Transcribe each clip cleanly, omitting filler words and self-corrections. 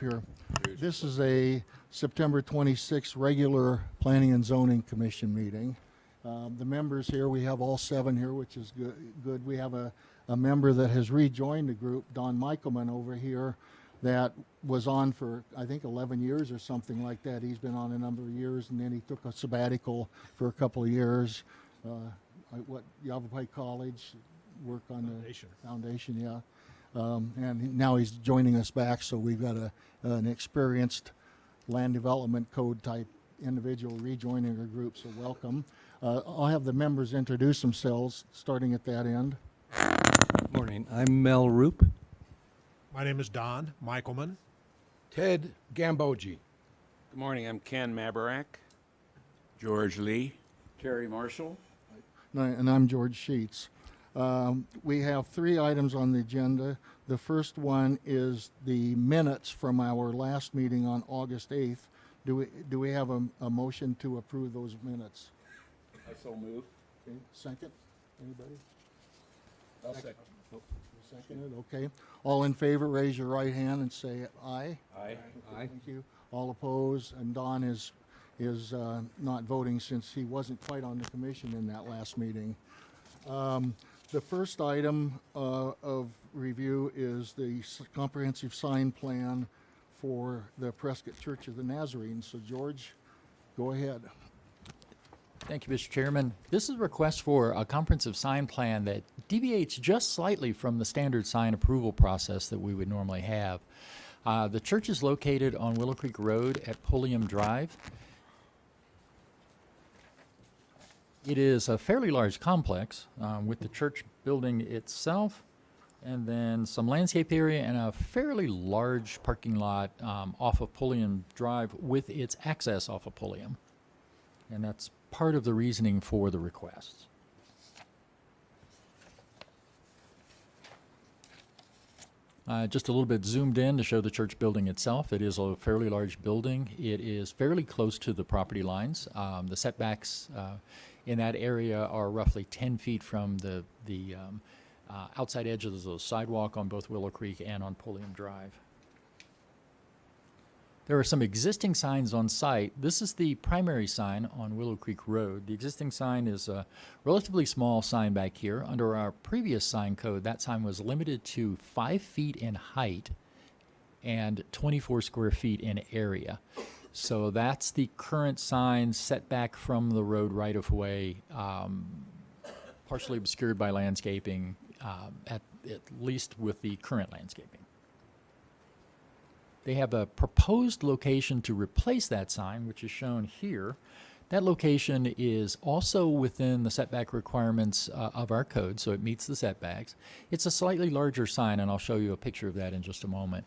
up here. This is a September 26th regular Planning and Zoning Commission meeting. The members here, we have all 7 here, which is good. We have a member that has rejoined the group, Don Michaelman over here, that was on for, I think, 11 years or something like that. He's been on a number of years, and then he took a sabbatical for a couple of years. Yavapai College, work on the foundation, yeah. And now he's joining us back, so we've got an experienced land development code type individual rejoining our group, so welcome. I'll have the members introduce themselves, starting at that end. Morning, I'm Mel Roop. My name is Don Michaelman. Ted Gambogi. Good morning, I'm Ken Mabarak. George Lee. Terry Marshall. And I'm George Sheets. We have 3 items on the agenda. The first one is the minutes from our last meeting on August 8th. Do we have a motion to approve those minutes? I so move. Okay, second? Anybody? I'll second. Seconded, okay. All in favor, raise your right hand and say aye. Aye. Aye. Thank you. All opposed, and Don is not voting since he wasn't quite on the commission in that last meeting. The first item of review is the comprehensive sign plan for the Prescott Church of the Nazarene. So George, go ahead. Thank you, Mr. Chairman. This is a request for a comprehensive sign plan that deviates just slightly from the standard sign approval process that we would normally have. The church is located on Willow Creek Road at Pulliam Drive. It is a fairly large complex with the church building itself and then some landscape area and a fairly large parking lot off of Pulliam Drive with its access off of Pulliam. And that's part of the reasoning for the requests. Just a little bit zoomed in to show the church building itself. It is a fairly large building. It is fairly close to the property lines. The setbacks in that area are roughly 10 feet from the outside edges of the sidewalk on both Willow Creek and on Pulliam Drive. There are some existing signs on site. This is the primary sign on Willow Creek Road. The existing sign is a relatively small sign back here. Under our previous sign code, that sign was limited to 5 feet in height and 24 square feet in area. So that's the current sign setback from the road right-of-way, partially obscured by landscaping, at least with the current landscaping. They have a proposed location to replace that sign, which is shown here. That location is also within the setback requirements of our code, so it meets the setbacks. It's a slightly larger sign, and I'll show you a picture of that in just a moment.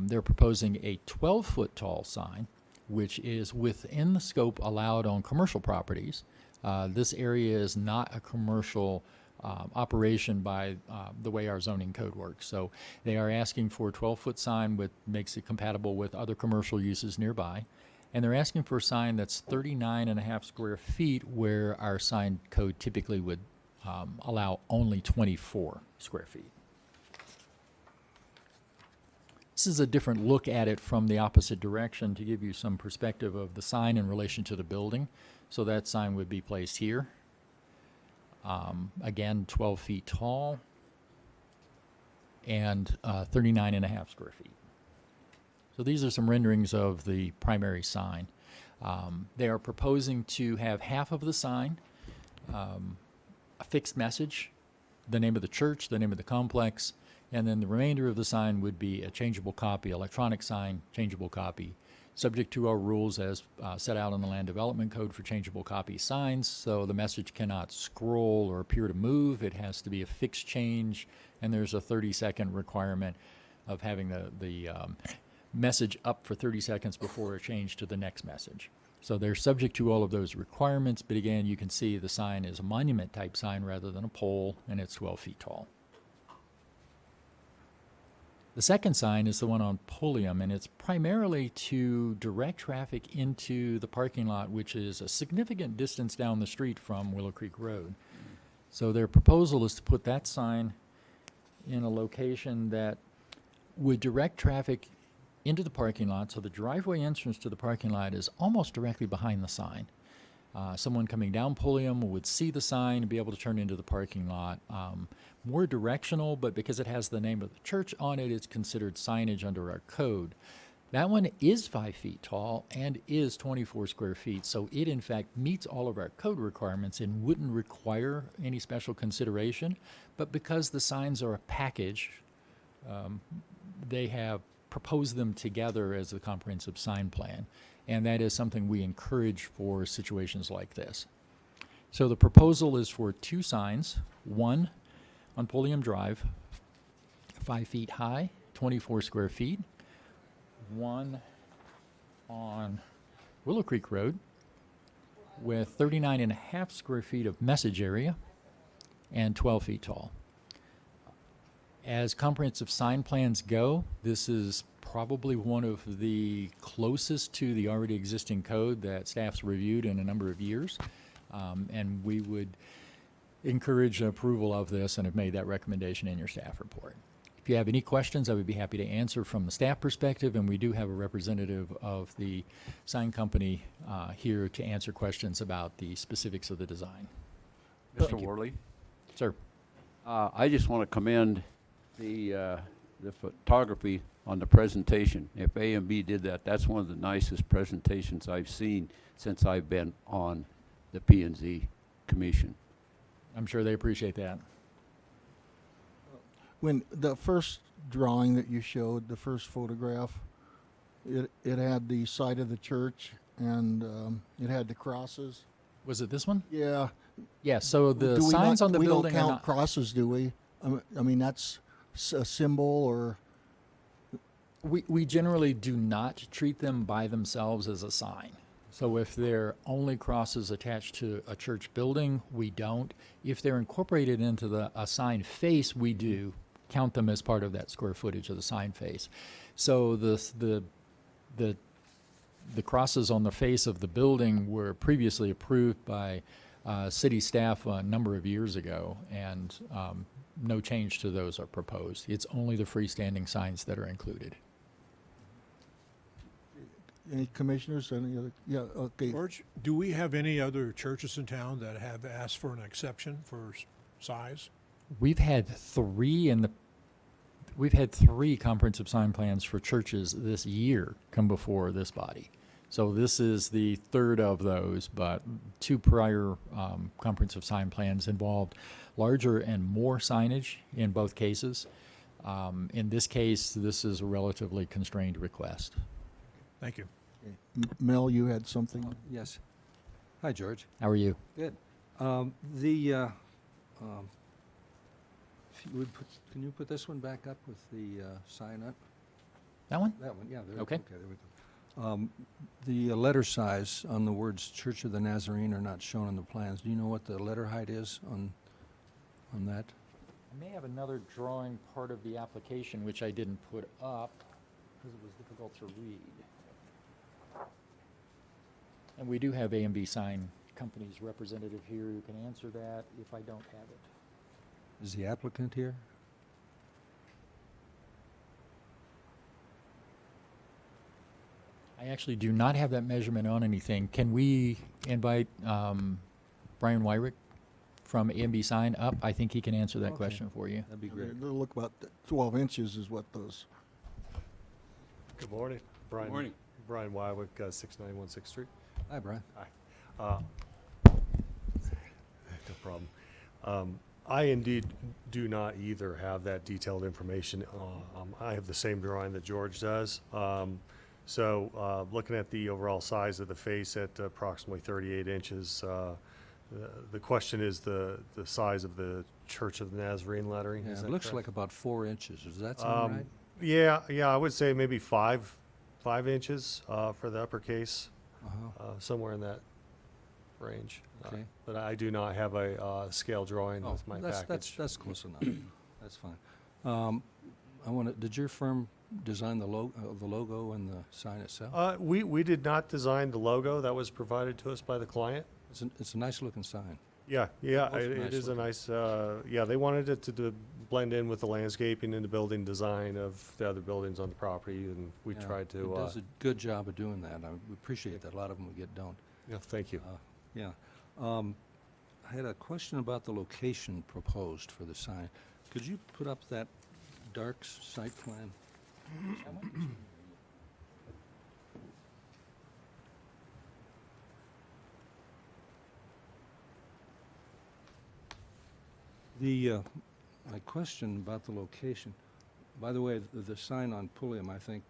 They're proposing a 12-foot tall sign, which is within the scope allowed on commercial properties. This area is not a commercial operation by the way our zoning code works. So they are asking for a 12-foot sign, which makes it compatible with other commercial uses nearby. And they're asking for a sign that's 39.5 square feet, where our sign code typically would allow only 24 square feet. This is a different look at it from the opposite direction to give you some perspective of the sign in relation to the building. So that sign would be placed here. Again, 12 feet tall and 39.5 square feet. So these are some renderings of the primary sign. They are proposing to have half of the sign, a fixed message, the name of the church, the name of the complex, and then the remainder of the sign would be a changeable copy, electronic sign, changeable copy, subject to our rules as set out in the Land Development Code for changeable copy signs. So the message cannot scroll or appear to move. It has to be a fixed change, and there's a 30-second requirement of having the message up for 30 seconds before a change to the next message. So they're subject to all of those requirements, but again, you can see the sign is a monument-type sign rather than a pole, and it's 12 feet tall. The second sign is the one on Pulliam, and it's primarily to direct traffic into the parking lot, which is a significant distance down the street from Willow Creek Road. So their proposal is to put that sign in a location that would direct traffic into the parking lot. So the driveway entrance to the parking lot is almost directly behind the sign. Someone coming down Pulliam would see the sign and be able to turn into the parking lot. More directional, but because it has the name of the church on it, it's considered signage under our code. That one is 5 feet tall and is 24 square feet, so it in fact meets all of our code requirements and wouldn't require any special consideration. But because the signs are a package, they have proposed them together as a comprehensive sign plan. And that is something we encourage for situations like this. So the proposal is for 2 signs, one on Pulliam Drive, 5 feet high, 24 square feet, one on Willow Creek Road with 39.5 square feet of message area and 12 feet tall. As comprehensive sign plans go, this is probably one of the closest to the already existing code that staff's reviewed in a number of years. And we would encourage approval of this and have made that recommendation in your staff report. If you have any questions, I would be happy to answer from the staff perspective, and we do have a representative of the sign company here to answer questions about the specifics of the design. Mr. Thank you. Worley, Sir. I just want to commend the photography on the presentation. If A and B did that, that's one of the nicest presentations I've seen since I've been on the P&Z Commission. I'm sure they appreciate that. When the first drawing that you showed, the first photograph, it had the side of the church and it had the crosses. Was it this one? Yeah. Yeah, so the Do we signs not- on the we building don't are count not. crosses, do we? I mean, that's a symbol or... We generally do not treat them by themselves as a sign. So if they're only crosses attached to a church building, we don't. If they're incorporated into a sign face, we do count them as part of that square footage of the sign face. So the crosses on the face of the building were previously approved by city staff a number of years ago, and no change to those are proposed. It's only the freestanding signs that are included. Any commissioners, any other? Yeah, okay. George, do we have any other churches in town that have asked for an exception for size? We've had three comprehensive sign plans for churches this year come before this body. So this is the third of those, but 2 prior comprehensive sign plans involved larger and more signage in both cases. In this case, this is a relatively constrained request. Thank you. Mel, you had something? Yes. Hi, George. How are you? Good. If you would can you put this one back up with the sign up? That one? That one, yeah. There, Okay. there we go. The letter size on the words Church of the Nazarene are not shown on the plans. Do you know what the letter height is on that? I may have another drawing part of the application which I didn't put up because it was difficult to read. And we do have A and B sign company's representative here who can answer that if I don't have it. Is the applicant here? I actually do not have that measurement on anything. Can we invite Brian Wyrick from A&B Sign up? I think he can answer that Okay. question for you. That'd be great. They'll look about 12 inches is what those... Good morning. Brian. morning. Brian Wywick, 691 6th Street. Hi, Brian. No problem. I indeed do not either have that detailed information. I have the same drawing that George does. So looking at the overall size of the face at approximately 38 inches, the question is the size of the Church of the Nazarene lettering. Yeah, Is it that looks correct? like about 4 inches. Does that sound right? Yeah, I would say maybe 5 inches for the uppercase, somewhere in that range. Okay. But I do not have a scale drawing Oh, with my package. that's close enough. That's fine. Did your firm design the logo and the sign itself? We did not design the logo. That was provided to us by the client. It's a nice looking sign. Yeah, Both it nice is a looking. nice, yeah, they wanted it to blend in with the landscaping and the building design of the other buildings on the property, and we Yeah, tried It to, does a good job of doing that. We appreciate that. A lot of them we get don't. yeah, thank you. Yeah. I had a question about the location proposed for the sign. Could you put up that dark site plan? My question about the location, by the way, the sign on Pulliam, I think,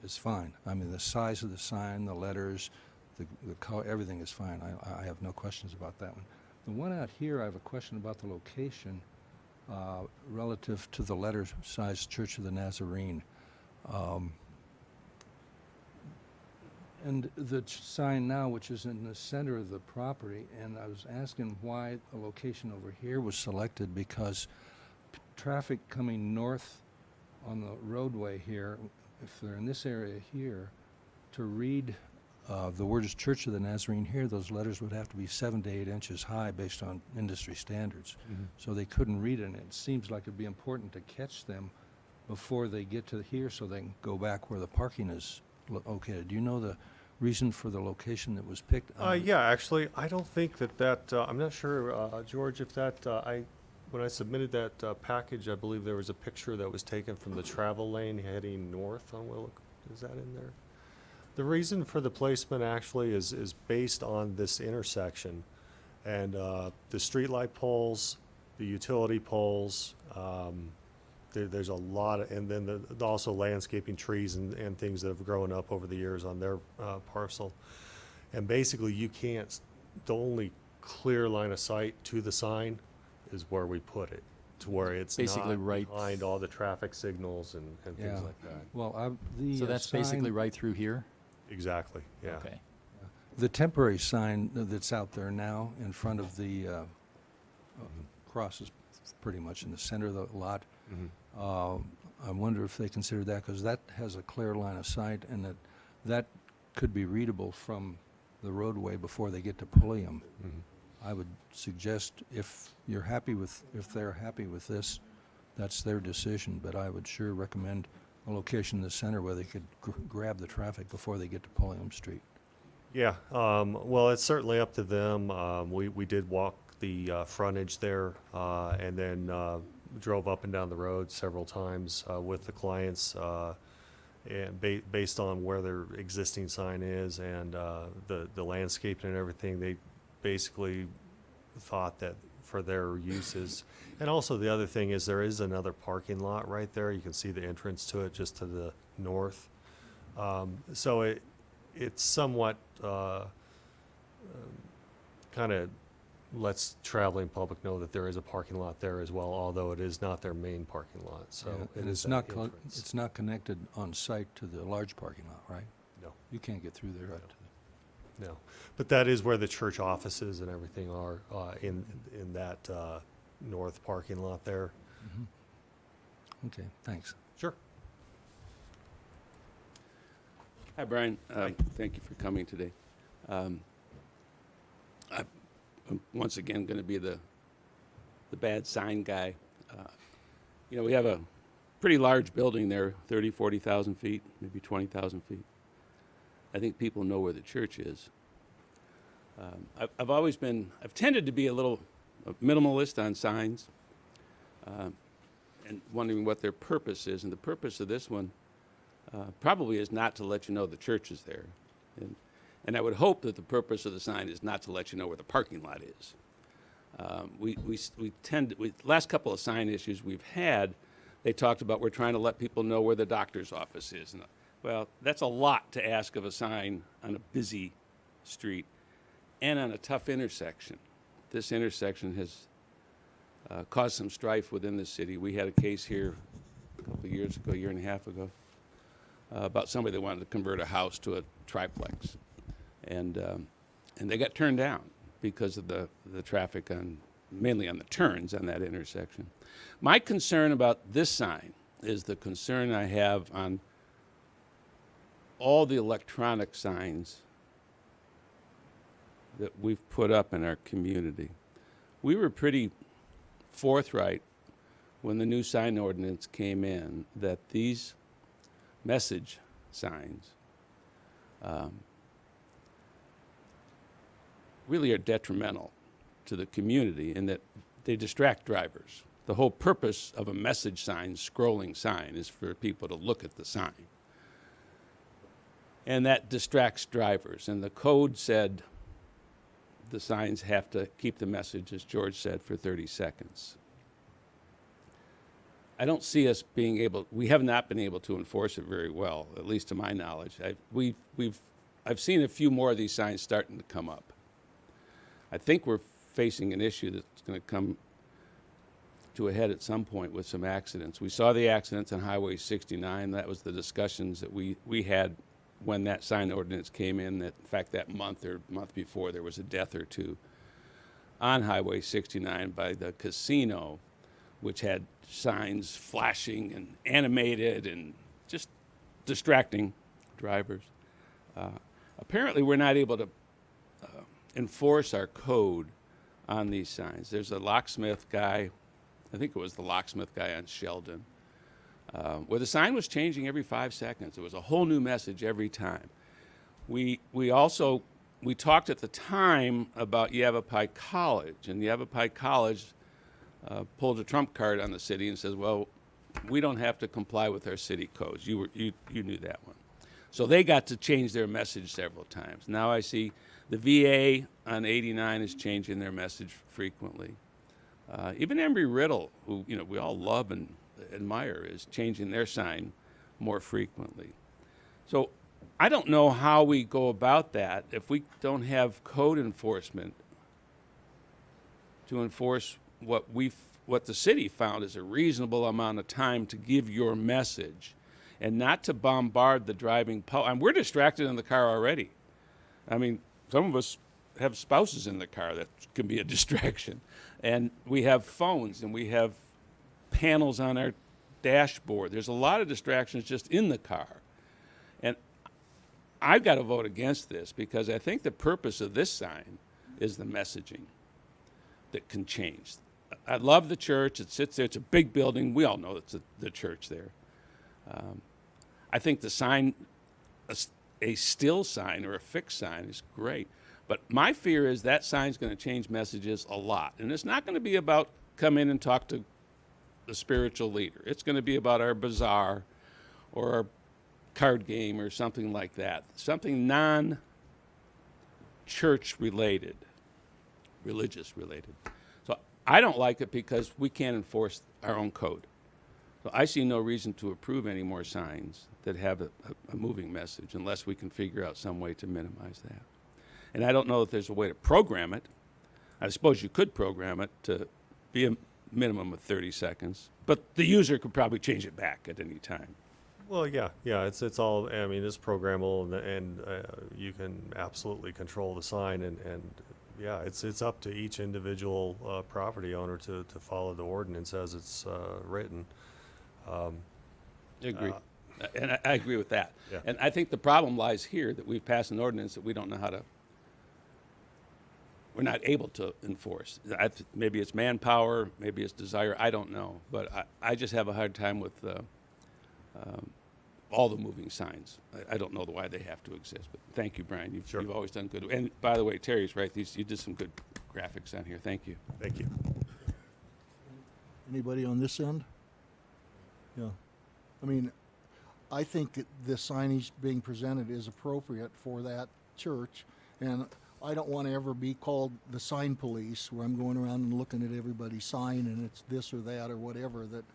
is fine. I mean, the size of the sign, the letters, the color, everything is fine. I have no questions about that one. The one out here, I have a question about the location relative to the letter size Church of the Nazarene. And the sign now, which is in the center of the property, and I was asking why a location over here was selected, because traffic coming north on the roadway here, if they're in this area here, to read the words Church of the Nazarene here, those letters would have to be 7 to 8 inches high based on industry standards. So they couldn't read it, and it seems like it'd be important to catch them before they get to here so they can go back where the parking is located. Do you know the reason for the location that was picked? Yeah, actually, I don't think that, I'm not sure, George, if that, when I submitted that package, I believe there was a picture that was taken from the travel lane heading north on Willow. Is that in there? The reason for the placement actually is based on this intersection and the streetlight poles, the utility poles, there's a lot of, and then also landscaping trees and things that have grown up over the years on their parcel. And basically you can't, the only clear line of sight to the sign is where we put it, to where it's Basically not right- behind all the traffic signals and Yeah. things like that. Well, the So that's basically sign- right through here? Exactly, yeah. Okay. The temporary sign that's out there now in front of the cross is pretty much in the center of the lot. I wonder if they consider that, because that has a clear line of sight, and that could be readable from the roadway before they get to Pulliam. I would suggest if they're happy with this, that's their decision, but I would sure recommend a location in the center where they could grab the traffic before they get to Pulliam Street. Yeah, well, it's certainly up to them. We did walk the frontage there and then drove up and down the road several times with the clients and based on where their existing sign is and the landscaping and everything. They basically thought that for their uses. And also the other thing is there is another parking lot right there. You can see the entrance to it just to the north. So it's somewhat kind of lets traveling public know that there is a parking lot there as well, although it is not their main parking lot. So Yeah, it and is it's not that entrance. it's not connected on site to the large parking lot, right? No. You can't get through there. Right to No, but that is where the church offices and everything are in that north parking lot there. Okay, thanks. Sure. Hi, Brian. Thank you for coming today. I'm once again going to be the bad sign guy. We have a pretty large building there, 30, 40,000 feet, maybe 20,000 feet. I think people know where the church is. I've tended to be a little minimalist on signs and wondering what their purpose is. And the purpose of this one probably is not to let you know the church is there. And I would hope that the purpose of the sign is not to let you know where the parking lot is. Last couple of sign issues we've had, they talked about we're trying to let people know where the doctor's office is. And, well, that's a lot to ask of a sign on a busy street and on a tough intersection. This intersection has caused some strife within the city. We had a case here a couple of years ago, a year and a half ago, about somebody that wanted to convert a house to a triplex. And they got turned down because of the traffic mainly on the turns on that intersection. My concern about this sign is the concern I have on all the electronic signs that we've put up in our community. We were pretty forthright when the new sign ordinance came in, that these message signs really are detrimental to the community in that they distract drivers. The whole purpose of a message sign, scrolling sign, is for people to look at the sign. And that distracts drivers. And the code said the signs have to keep the message, as George said, for 30 seconds. I don't see us being able, we have not been able to enforce it very well, at least to my knowledge. I've seen a few more of these signs starting to come up. I think we're facing an issue that's going to come to a head at some point with some accidents. We saw the accidents on Highway 69. That was the discussions that we had when that sign ordinance came in, that in fact that month or month before there was a death or two on Highway 69 by the casino, which had signs flashing and animated and just distracting drivers. Apparently we're not able to enforce our code on these signs. There's a locksmith guy, I think it was the locksmith guy on Sheldon, where the sign was changing every 5 seconds. It was a whole new message every time. We talked at the time about Yavapai College, and Yavapai College pulled a trump card on the city and says, well, we don't have to comply with our city codes. You knew that one. So they got to change their message several times. Now I see the VA on 89 is changing their message frequently. Even Embry-Riddle, who we all love and admire, is changing their sign more frequently. So I don't know how we go about that if we don't have code enforcement to enforce what the city found is a reasonable amount of time to give your message, and not to bombard the driving public. And we're distracted in the car already. I mean, some of us have spouses in the car. That can be a distraction. And we have phones, and we have panels on our dashboard. There's a lot of distractions just in the car. And I've got to vote against this because I think the purpose of this sign is the messaging that can change. I love the church. It sits there. It's a big building. We all know it's the church there. I think the sign, a still sign or a fixed sign, is great. But my fear is that sign's going to change messages a lot. And it's not going to be about come in and talk to the spiritual leader. It's going to be about our bazaar or our card game or something like that. Something non-church related, religious related. So I don't like it because we can't enforce our own code. So I see no reason to approve any more signs that have a moving message unless we can figure out some way to minimize that. And I don't know if there's a way to program it. I suppose you could program it to be a minimum of 30 seconds, but the user could probably change it back at any time. Well, yeah, it's all, I mean, it's programmable, and you can absolutely control the sign, and yeah, it's up to each individual property owner to follow the ordinance as it's written. I agree. And I agree with that. Yeah. And I think the problem lies here, that we've passed an ordinance that we don't know how to, we're not able to enforce. Maybe it's manpower, maybe it's desire, I don't know. But I just have a hard time with all the moving signs. I don't know why they have to exist. But thank you, Brian. You've always done good. And by the way, Terry's right. You did some good graphics on here. Thank you. Thank you. Anybody on this end? Yeah. I mean, I think that the signage being presented is appropriate for that church, and I don't want to ever be called the sign police, where I'm going around and looking at everybody's sign and it's this or that or whatever that,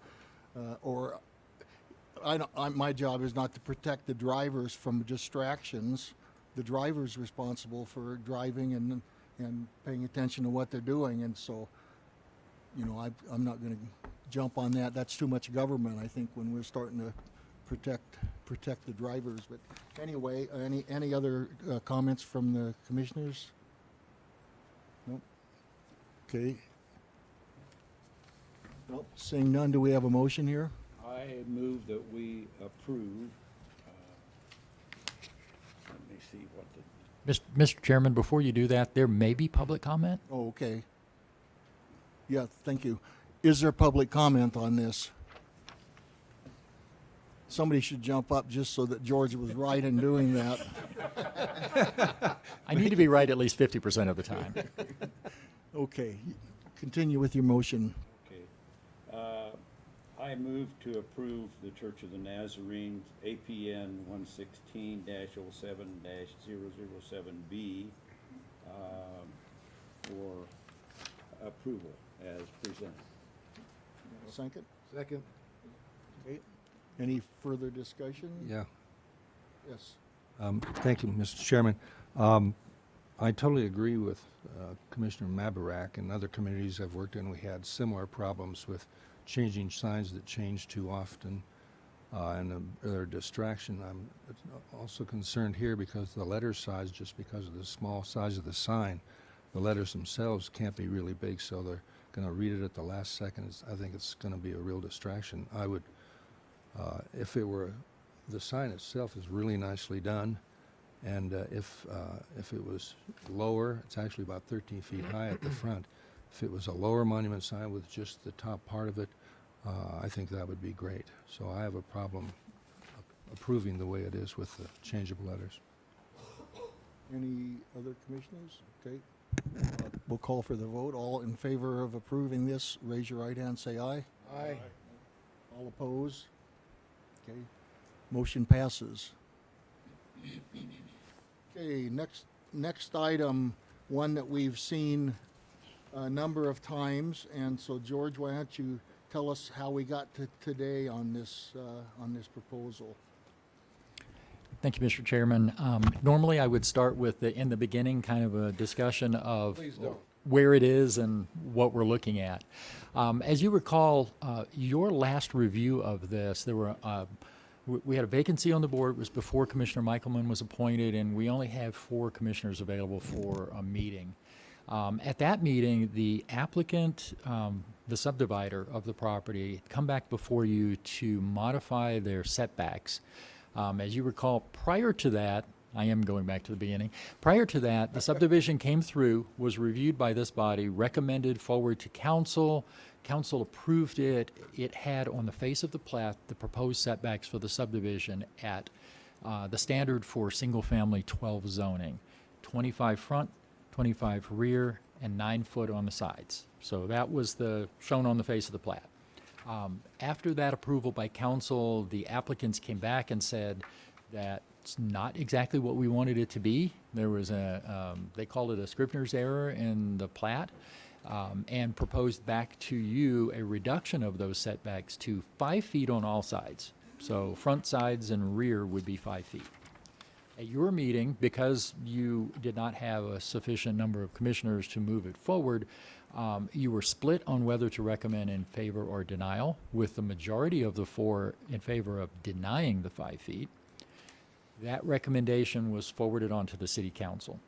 or my job is not to protect the drivers from distractions. The driver's responsible for driving and paying attention to what they're doing, and so, I'm not going to jump on that. That's too much government, I think, when we're starting to protect the drivers. But anyway, any other comments from the commissioners? Nope. Okay. Nope. Seeing none, do we have a motion here? I move that we approve, let me see what the, Mr. Chairman, before you do that, there may be public comment. Oh, okay. Yeah, thank you. Is there public comment on this? Somebody should jump up just so that George was right in doing that. I need to be right at least 50% of the time. Okay, continue with your motion. Okay. I move to approve the Church of the Nazarenes APN 116-07-007B for approval as presented. Second? Second. Okay. Any further discussion? Yeah. Yes. Thank you, Mr. Chairman. I totally agree with Commissioner Mabarak and other communities I've worked in. We had similar problems with changing signs that change too often and they're a distraction. I'm also concerned here because the letter size, just because of the small size of the sign, the letters themselves can't be really big, so they're going to read it at the last second. I think it's going to be a real distraction. I would, if it were, the sign itself is really nicely done. And if it was lower, it's actually about 13 feet high at the front. If it was a lower monument sign with just the top part of it, I think that would be great. So I have a problem approving the way it is with the change of letters. Any other commissioners? Okay. We'll call for the vote. All in favor of approving this, raise your right hand, say aye. Aye. All opposed? Okay. Motion passes. Okay, next item, one that we've seen a number of times, and so George, why don't you tell us how we got to today on this proposal? Thank you, Mr. Chairman. Normally, I would start with in the beginning, kind of a discussion of Please don't. where it is and what we're looking at. As you recall, your last review of this, there were we had a vacancy on the board. It was before Commissioner Michaelman was appointed, and we only had 4 commissioners available for a meeting. At that meeting, the applicant, the subdivider of the property, come back before you to modify their setbacks. As you recall, prior to that, I am going back to the beginning. Prior to that, the subdivision came through, was reviewed by this body, recommended forward to council. Council approved it. It had on the face of the plat the proposed setbacks for the subdivision at the standard for single-family 12 zoning, 25 front, 25 rear, and 9 foot on the sides. So that was the shown on the face of the plat. After that approval by council, the applicants came back and said that it's not exactly what we wanted it to be. There was they called it a Scrivener's error in the plat, and proposed back to you a reduction of those setbacks to 5 feet on all sides. So front, sides, and rear would be 5 feet. At your meeting, because you did not have a sufficient number of commissioners to move it forward, you were split on whether to recommend in favor or denial, with the majority of the 4 in favor of denying the 5 feet. That recommendation was forwarded on to the city council.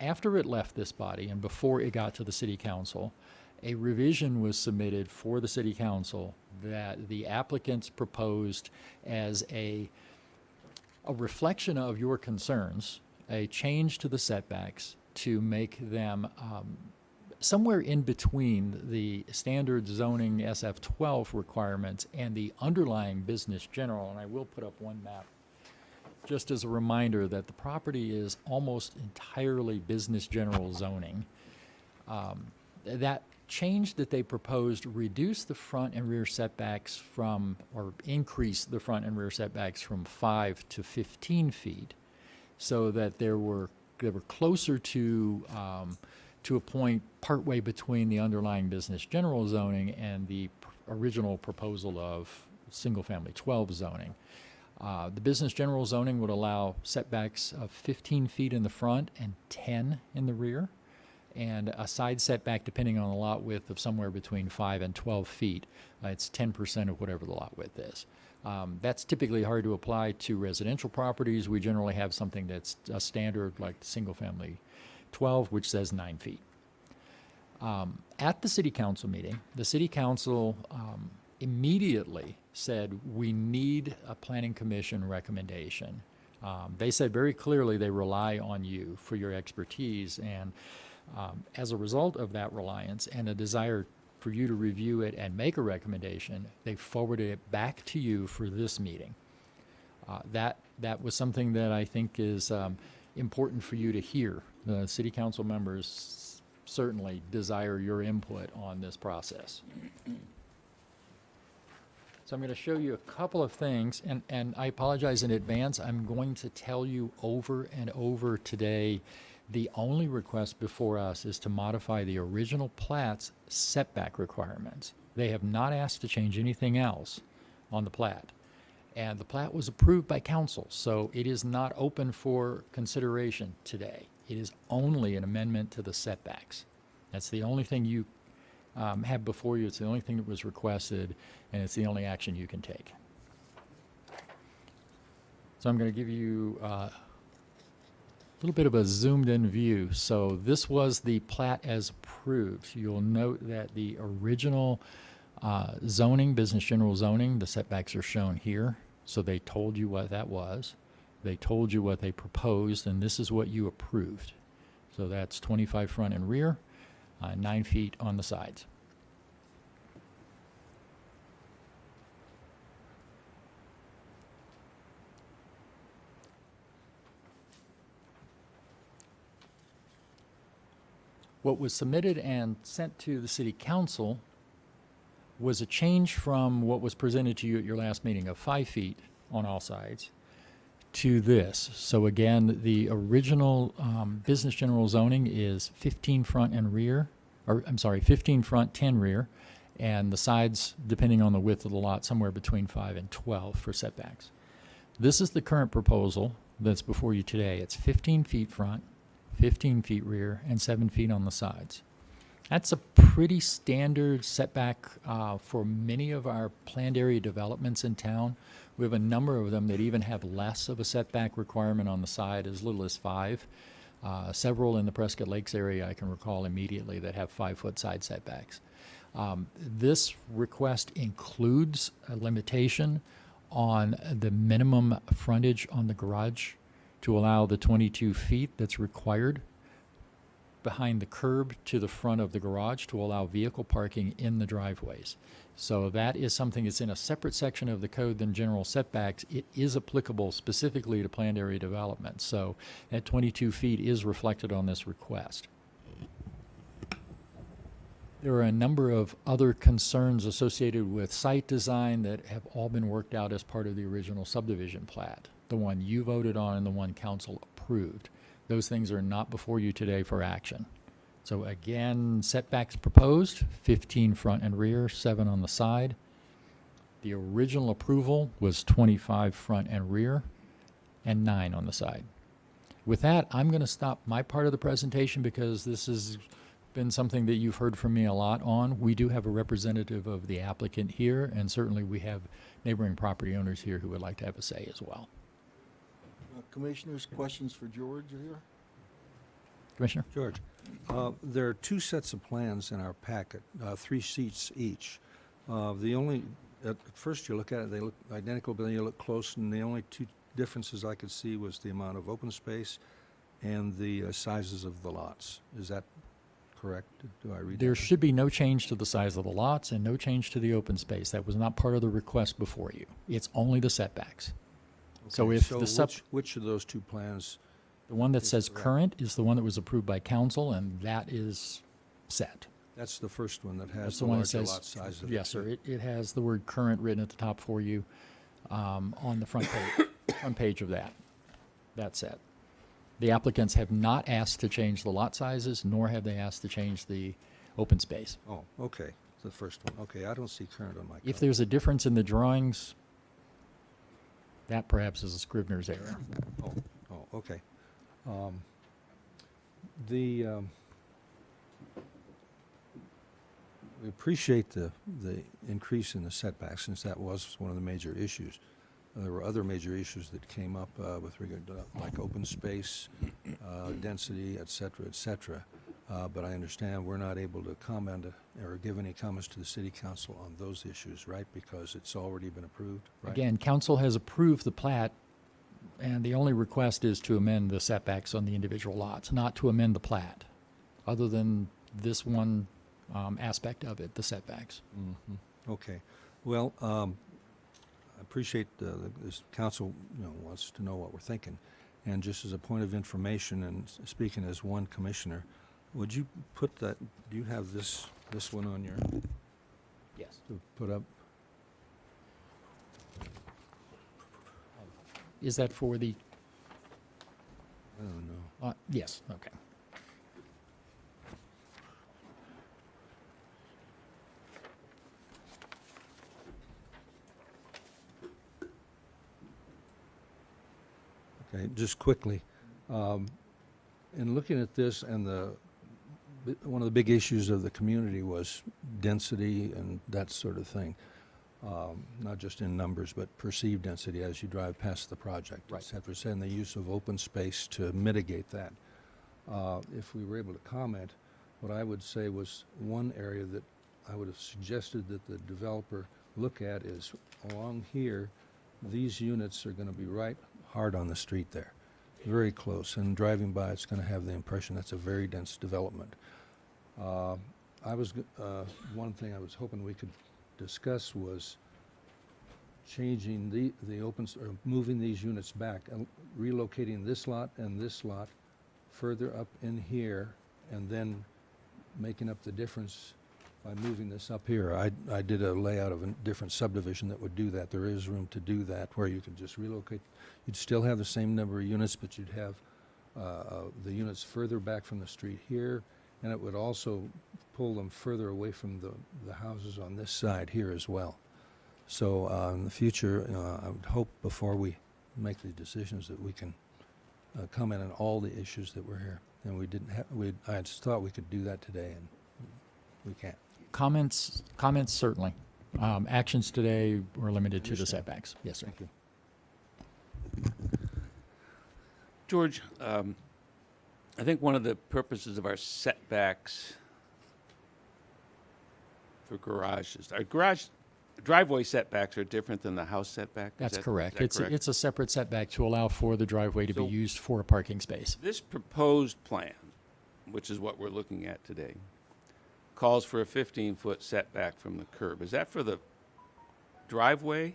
After it left this body and before it got to the city council, a revision was submitted for the city council that the applicants proposed as a reflection of your concerns, a change to the setbacks to make them somewhere in between the standard zoning SF-12 requirements and the underlying business general. And I will put up one map just as a reminder that the property is almost entirely business general zoning. That change that they proposed reduced the front and rear setbacks from, or increased the front and rear setbacks from 5 to 15 feet, so that they were closer to a point partway between the underlying business general zoning and the original proposal of single-family 12 zoning. The business general zoning would allow setbacks of 15 feet in the front and 10 in the rear, and a side setback, depending on the lot width, of somewhere between 5 and 12 feet. It's 10% of whatever the lot width is. That's typically hard to apply to residential properties. We generally have something that's a standard, like the single-family 12, which says 9 feet. At the city council meeting, the city council immediately said, we need a planning commission recommendation. They said very clearly they rely on you for your expertise, and as a result of that reliance and a desire for you to review it and make a recommendation. They forwarded it back to you for this meeting. That was something that I think is important for you to hear. The city council members certainly desire your input on this process. So I'm going to show you a couple of things, and I apologize in advance. I'm going to tell you over and over today, the only request before us is to modify the original plat's setback requirements. They have not asked to change anything else on the plat. And the plat was approved by council, so it is not open for consideration today. It is only an amendment to the setbacks. That's the only thing you have before you. It's the only thing that was requested, and it's the only action you can take. So I'm going to give you a little bit of a zoomed-in view. So this was the plat as approved. You'll note that the original zoning, business general zoning, the setbacks are shown here. So they told you what that was. They told you what they proposed, and this is what you approved. So that's 25 front and rear, 9 feet on the sides. What was submitted and sent to the city council was a change from what was presented to you at your last meeting of 5 feet on all sides to this. So again, the original business general zoning is 15 front and rear, or I'm sorry, 15 front, 10 rear, and the sides, depending on the width of the lot, somewhere between 5 and 12 for setbacks. This is the current proposal that's before you today. It's 15 feet front, 15 feet rear, and 7 feet on the sides. That's a pretty standard setback for many of our planned area developments in town. We have a number of them that even have less of a setback requirement on the side, as little as 5. Several in the Prescott Lakes area I can recall immediately that have 5-foot side setbacks. This request includes a limitation on the minimum frontage on the garage to allow the 22 feet that's required behind the curb to the front of the garage to allow vehicle parking in the driveways. So that is something that's in a separate section of the code than general setbacks. It is applicable specifically to planned area development. So that 22 feet is reflected on this request. There are a number of other concerns associated with site design that have all been worked out as part of the original subdivision plat, the one you voted on and the one council approved. Those things are not before you today for action. So again, setbacks proposed, 15 front and rear, 7 on the side. The original approval was 25 front and rear and 9 on the side. With that, I'm going to stop my part of the presentation because this has been something that you've heard from me a lot on. We do have a representative of the applicant here, and certainly we have neighboring property owners here who would like to have a say as well. Commissioners, questions for George here? Commissioner? George, there are 2 sets of plans in our packet, 3 sheets each. At first you look at it, they look identical, but then you look close, and the only 2 differences I could see was the amount of open space and the sizes of the lots. Is that correct? Do I read that? There should be no change to the size of the lots and no change to the open space. That was not part of the request before you. It's only the setbacks. So Okay, if the which of those 2 plans? the one that says correct. current is the one that was approved by council, and that is set. That's the first one that That's has the the one that larger says, lot size of yes, sir. It has the word current written at the top for you on the front page of that set. The applicants have not asked to change the lot sizes, nor have they asked to change the open space. Oh, okay, the first one. Okay, I don't see current on my If copy. there's a difference in the drawings, that perhaps is a Scrivener's error. Oh, okay. We appreciate the increase in the setbacks, since that was one of the major issues. There were other major issues that came up with regard to like open space, density, et cetera, but I understand we're not able to comment or give any comments to the city council on those issues, right? Because it's already been approved, right? Again, council has approved the plat, and the only request is to amend the setbacks on the individual lots, not to amend the plat. Other than this one aspect of it, the setbacks. Okay. Well, I appreciate this council, wants to know what we're thinking. And just as a point of information and speaking as one commissioner, would you put that, do you have this one on your, Yes. to put up? Is that for the, I don't know. yes, okay. Okay, just quickly, in looking at this and one of the big issues of the community was density and that sort of thing. Not just in numbers, but perceived density as you drive past the project, et cetera, and the use of open space to mitigate that. If we were able to comment, what I would say was one area that I would have suggested that the developer look at is along here, these units are going to be right hard on the street there, very close, and driving by, it's going to have the impression that's a very dense development. One thing I was hoping we could discuss was changing the or moving these units back, relocating this lot and this lot further up in here, and then making up the difference by moving this up here. I did a layout of a different subdivision that would do that. There is room to do that, where you could just relocate. You'd still have the same number of units, but you'd have the units further back from the street here, and it would also pull them further away from the houses on this side here as well. So in the future, I would hope before we make the decisions that we can comment on all the issues that were here. And we didn't have, I just thought we could do that today, and we can't. Comments certainly. Actions today were limited to the setbacks. Yes, sir. Thank you. George, I think one of the purposes of our setbacks for garages, our driveway setbacks are different than the house setback? That's Is correct. that correct? It's a separate setback to allow for the driveway to be So- used for a parking space. This proposed plan, which is what we're looking at today, calls for a 15-foot setback from the curb. Is that for the driveway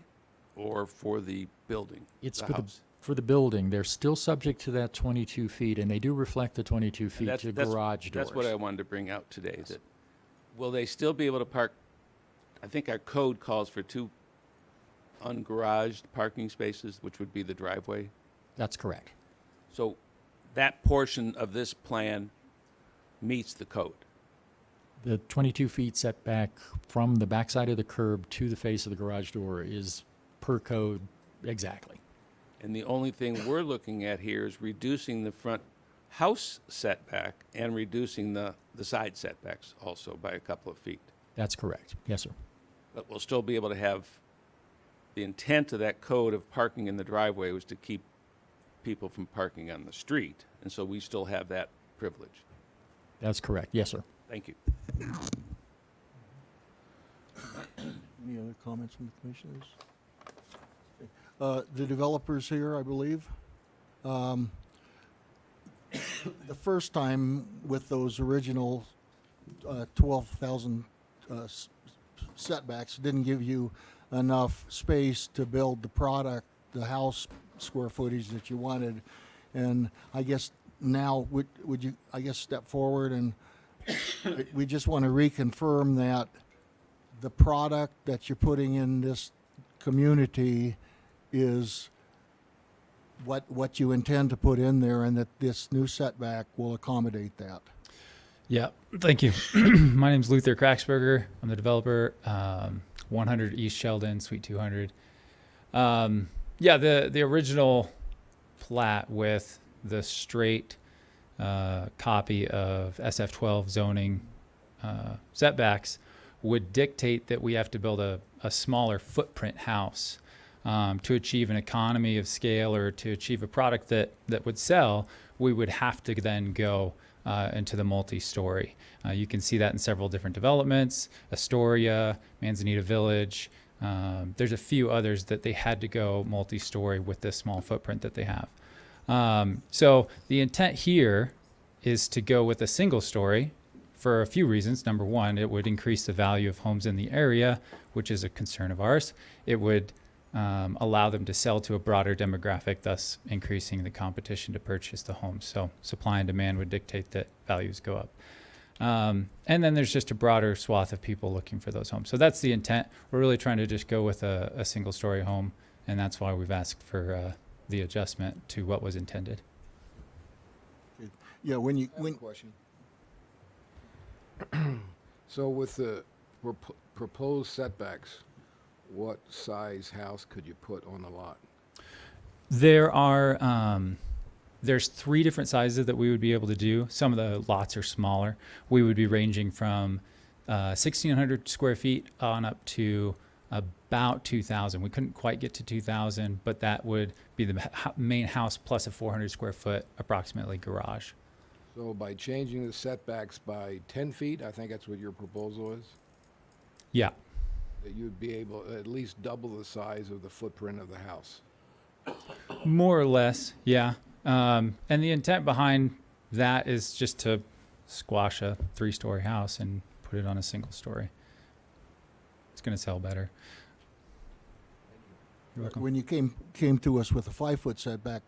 or for the building? It's the for house? for the building. They're still subject to that 22 feet, and they do reflect the 22 And feet to garage doors. That's what I wanted to bring out today. That will they still be able to park? I think our code calls for 2 ungaraged parking spaces, which would be the driveway. That's correct. So that portion of this plan meets the code. The 22 feet setback from the backside of the curb to the face of the garage door is per code exactly. And the only thing we're looking at here is reducing the front house setback and reducing the side setbacks also by a couple of feet. That's correct. Yes, sir. But we'll still be able to have, the intent of that code of parking in the driveway was to keep people from parking on the street. And so we still have that privilege. That's correct. Yes, sir. Thank you. Any other comments from the commissioners? The developers here, I believe. The first time with those original 12,000 setbacks didn't give you enough space to build the product, the house square footage that you wanted. And I guess now, would you, I guess, step forward and we just want to reconfirm that the product that you're putting in this community is what you intend to put in there, and that this new setback will accommodate that. Yeah, thank you. My name's Luther Kraxberger. I'm the developer, 100 East Sheldon, Suite 200. Yeah, the original plat with the straight copy of SF12 zoning setbacks would dictate that we have to build a smaller footprint house to achieve an economy of scale, or to achieve a product that would sell. We would have to then go into the multi-story. You can see that in several different developments, Astoria, Manzanita Village. There's a few others that they had to go multi-story with this small footprint that they have. So the intent here is to go with a single story for a few reasons. Number one, it would increase the value of homes in the area, which is a concern of ours. It would allow them to sell to a broader demographic, thus increasing the competition to purchase the homes. So supply and demand would dictate that values go up. And then there's just a broader swath of people looking for those homes. So that's the intent. We're really trying to just go with a single story home, and that's why we've asked for the adjustment to what was intended. Yeah, when Question. So with the proposed setbacks, what size house could you put on the lot? There are there's 3 different sizes that we would be able to do. Some of the lots are smaller. We would be ranging from 1,600 square feet on up to about 2,000. We couldn't quite get to 2,000, but that would be the main house plus a 400 square foot approximately garage. So by changing the setbacks by 10 feet, I think that's what your proposal is, Yeah. that you'd be able to at least double the size of the footprint of the house. More or less, yeah. And the intent behind that is just to squash a 3-story house and put it on a single story. It's going to sell better. You're welcome. when you came to us with a 5-foot setback,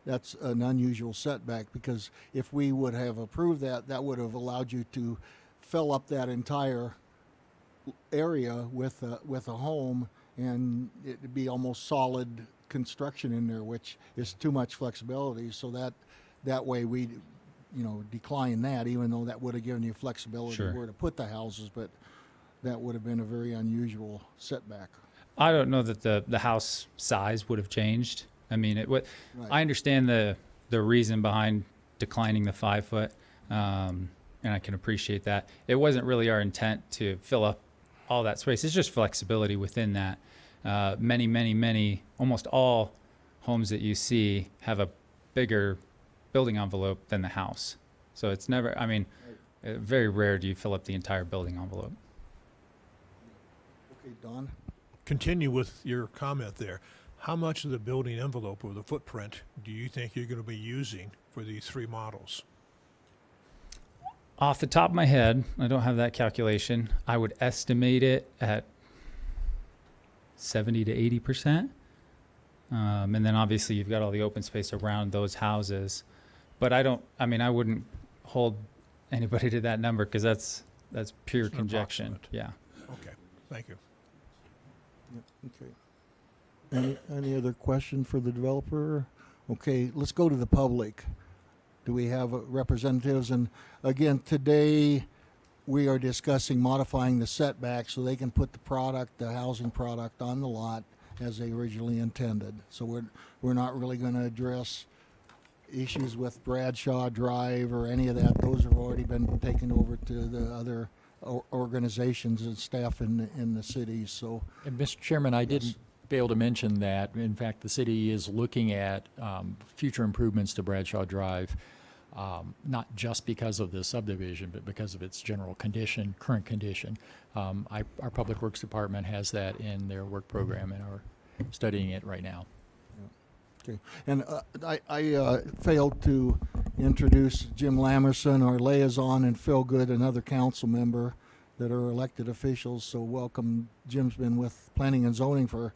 that's an unusual setback, because if we would have approved that, that would have allowed you to fill up that entire area with a home, and it'd be almost solid construction in there, which is too much flexibility. So that way we, decline that, even though that would have given you flexibility Sure. where to put the houses, but that would have been a very unusual setback. I don't know that the house size would have changed. I mean, Right. I understand the reason behind declining the 5 foot, and I can appreciate that. It wasn't really our intent to fill up all that space. It's just flexibility within that. Many, almost all homes that you see have a bigger building envelope than the house. So it's never, very rare do you fill up the entire building envelope. Okay, Don? Continue with your comment there. How much of the building envelope or the footprint do you think you're going to be using for these 3 models? Off the top of my head, I don't have that calculation. I would estimate it at 70 to 80%. And then obviously you've got all the open space around those houses. But I wouldn't hold anybody to that number, because that's pure It's an conjecture. approximate. Yeah. Okay, thank you. Okay. Any other question for the developer? Okay, let's go to the public. Do we have representatives? And again, today we are discussing modifying the setback so they can put the housing product on the lot as they originally intended. So we're not really going to address issues with Bradshaw Drive or any of that. Those have already been taken over to the other organizations and staff in the city. So, And Mr. Chairman, I didn't fail to mention that, in fact, the city is looking at future improvements to Bradshaw Drive, not just because of the subdivision, but because of its general condition, current condition. Our Public Works Department has that in their work program and are studying it right now. okay. And I failed to introduce Jim Lamerson, our liaison, and Phil Good, another council member that are elected officials. So welcome. Jim's been with Planning and Zoning for,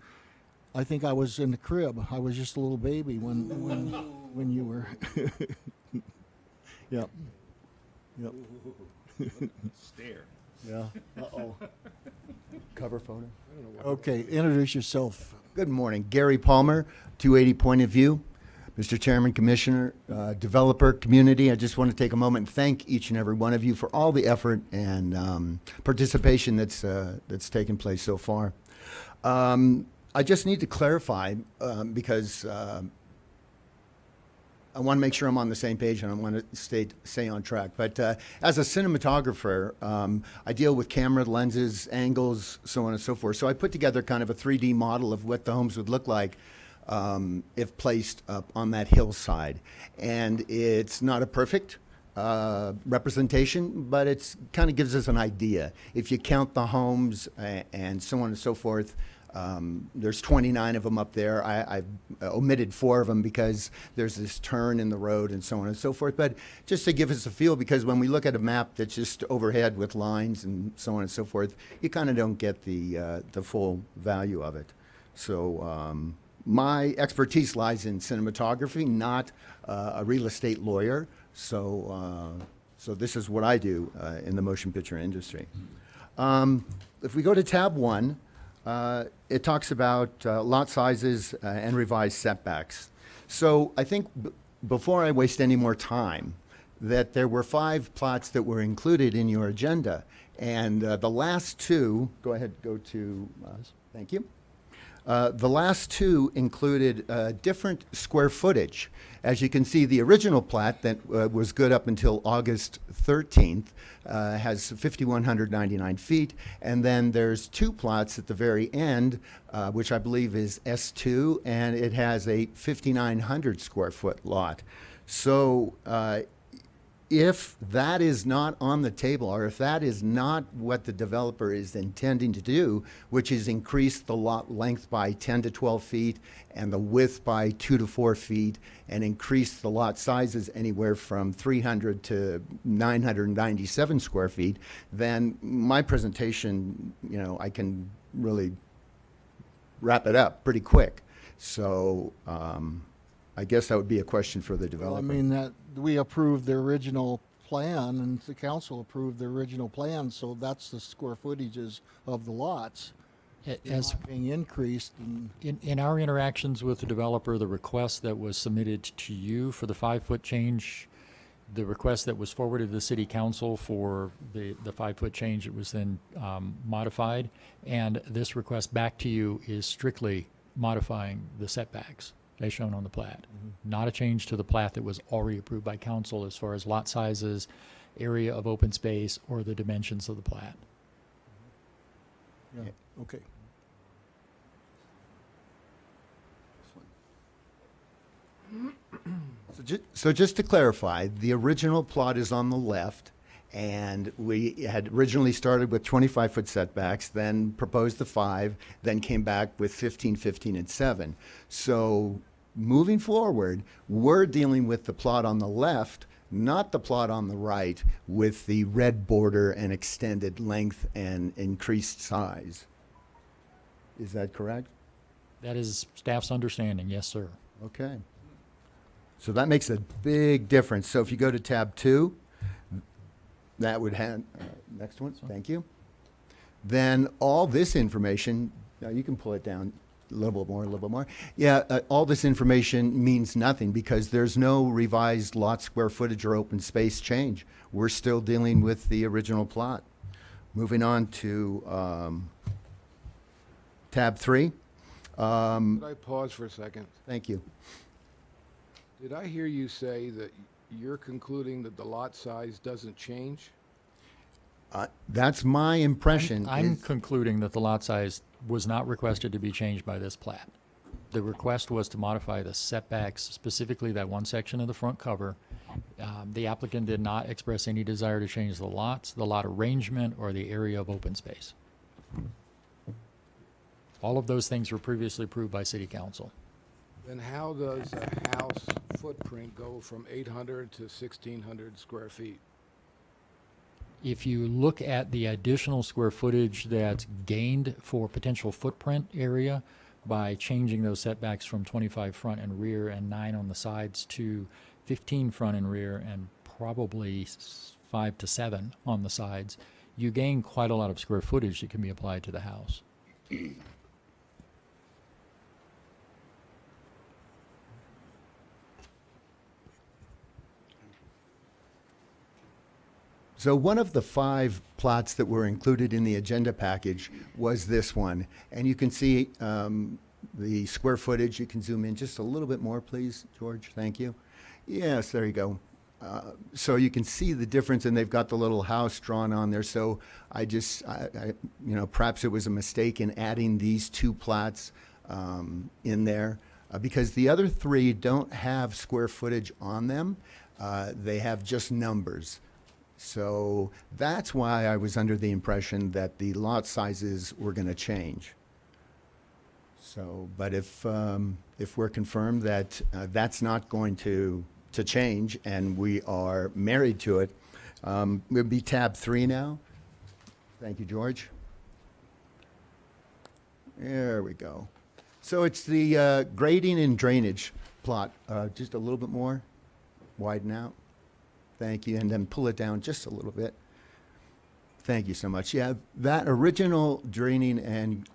I think I was in the crib. I was just a little baby when you were. Yep. Stare. Yeah. Uh-oh. Cover photo. Okay, introduce yourself. Good morning. Gary Palmer, 280 Point of View. Mr. Chairman, Commissioner, developer, community, I just want to take a moment and thank each and every one of you for all the effort and participation that's taken place so far. I just need to clarify because I want to make sure I'm on the same page and I want to stay on track. But as a cinematographer, I deal with camera lenses, angles, so on and so forth. So I put together kind of a 3D model of what the homes would look like if placed up on that hillside. And it's not a perfect representation, but it's kind of gives us an idea. If you count the homes and so on and so forth, There's 29 of them up there. I've omitted 4 of them because there's this turn in the road and so on and so forth. But just to give us a feel, because when we look at a map that's just overhead with lines and so on and so forth, you kind of don't get the full value of it. So my expertise lies in cinematography, not a real estate lawyer. So this is what I do in the motion picture industry. If we go to tab 1, it talks about lot sizes and revised setbacks. So I think before I waste any more time, that there were 5 plots that were included in your agenda. And the last 2, go ahead, go to, thank you. The last 2 included different square footage. As you can see, the original plat that was good up until August 13th has 5,199 feet. And then there's 2 plots at the very end, which I believe is S2, and it has a 5,900 square foot lot. So if that is not on the table, or if that is not what the developer is intending to do, which is increase the lot length by 10 to 12 feet and the width by 2 to 4 feet, and increase the lot sizes anywhere from 300 to 997 square feet, then my presentation, you know, I can really wrap it up pretty quick. So I guess that would be a question for the Well, developer. I mean, that, we approved the original plan, and the council approved the original plan, so that's the square footages of the lots. As Not being increased, and in our interactions with the developer, the request that was submitted to you for the 5-foot change, the request that was forwarded to the city council for the 5-foot change, it was then modified, and this request back to you is strictly modifying the setbacks as shown on the plat. Not a change to the plat that was already approved by council as far as lot sizes, area of open space, or the dimensions of the plat. yeah, okay. So just to clarify, the original plot is on the left, and we had originally started with 25-foot setbacks, then proposed the 5, then came back with 15, 15, and 7. So moving forward, we're dealing with the plot on the left, not the plot on the right, with the red border and extended length and increased size. Is that correct? That is staff's understanding, yes, sir. Okay. So that makes a big difference. So if you go to tab 2, that would have, next one, thank you. Then all this information, you can pull it down a little bit more, a little bit more. Yeah, all this information means nothing because there's no revised lot square footage or open space change. We're still dealing with the original plot. Moving on to tab 3. Could I pause for a second? Thank you. Did I hear you say that you're concluding that the lot size doesn't change? That's my impression. I'm is- concluding that the lot size was not requested to be changed by this plat. The request was to modify the setbacks, specifically that one section of the front cover. The applicant did not express any desire to change the lots, the lot arrangement, or the area of open space. All of those things were previously approved by city council. Then how does a house footprint go from 800 to 1,600 square feet? If you look at the additional square footage that's gained for potential footprint area by changing those setbacks from 25 front and rear and 9 on the sides to 15 front and rear and probably 5 to 7 on the sides, you gain quite a lot of square footage that can be applied to the house. So one of the 5 plots that were included in the agenda package was this one. And you can see the square footage. You can zoom in just a little bit more, please, George. Thank you. Yes, there you go. So you can see the difference, and they've got the little house drawn on there. So I you know, perhaps it was a mistake in adding these 2 plots in there because the other 3 don't have square footage on them. They have just numbers. So that's why I was under the impression that the lot sizes were going to change. So, but if we're confirmed that that's not going to change and we are married to it, we'll be tab 3 now. Thank you, George. There we go. So it's the grading and drainage plot. Just a little bit more. Widen out. Thank you. And then pull it down just a little bit. Thank you so much. Yeah, that original draining and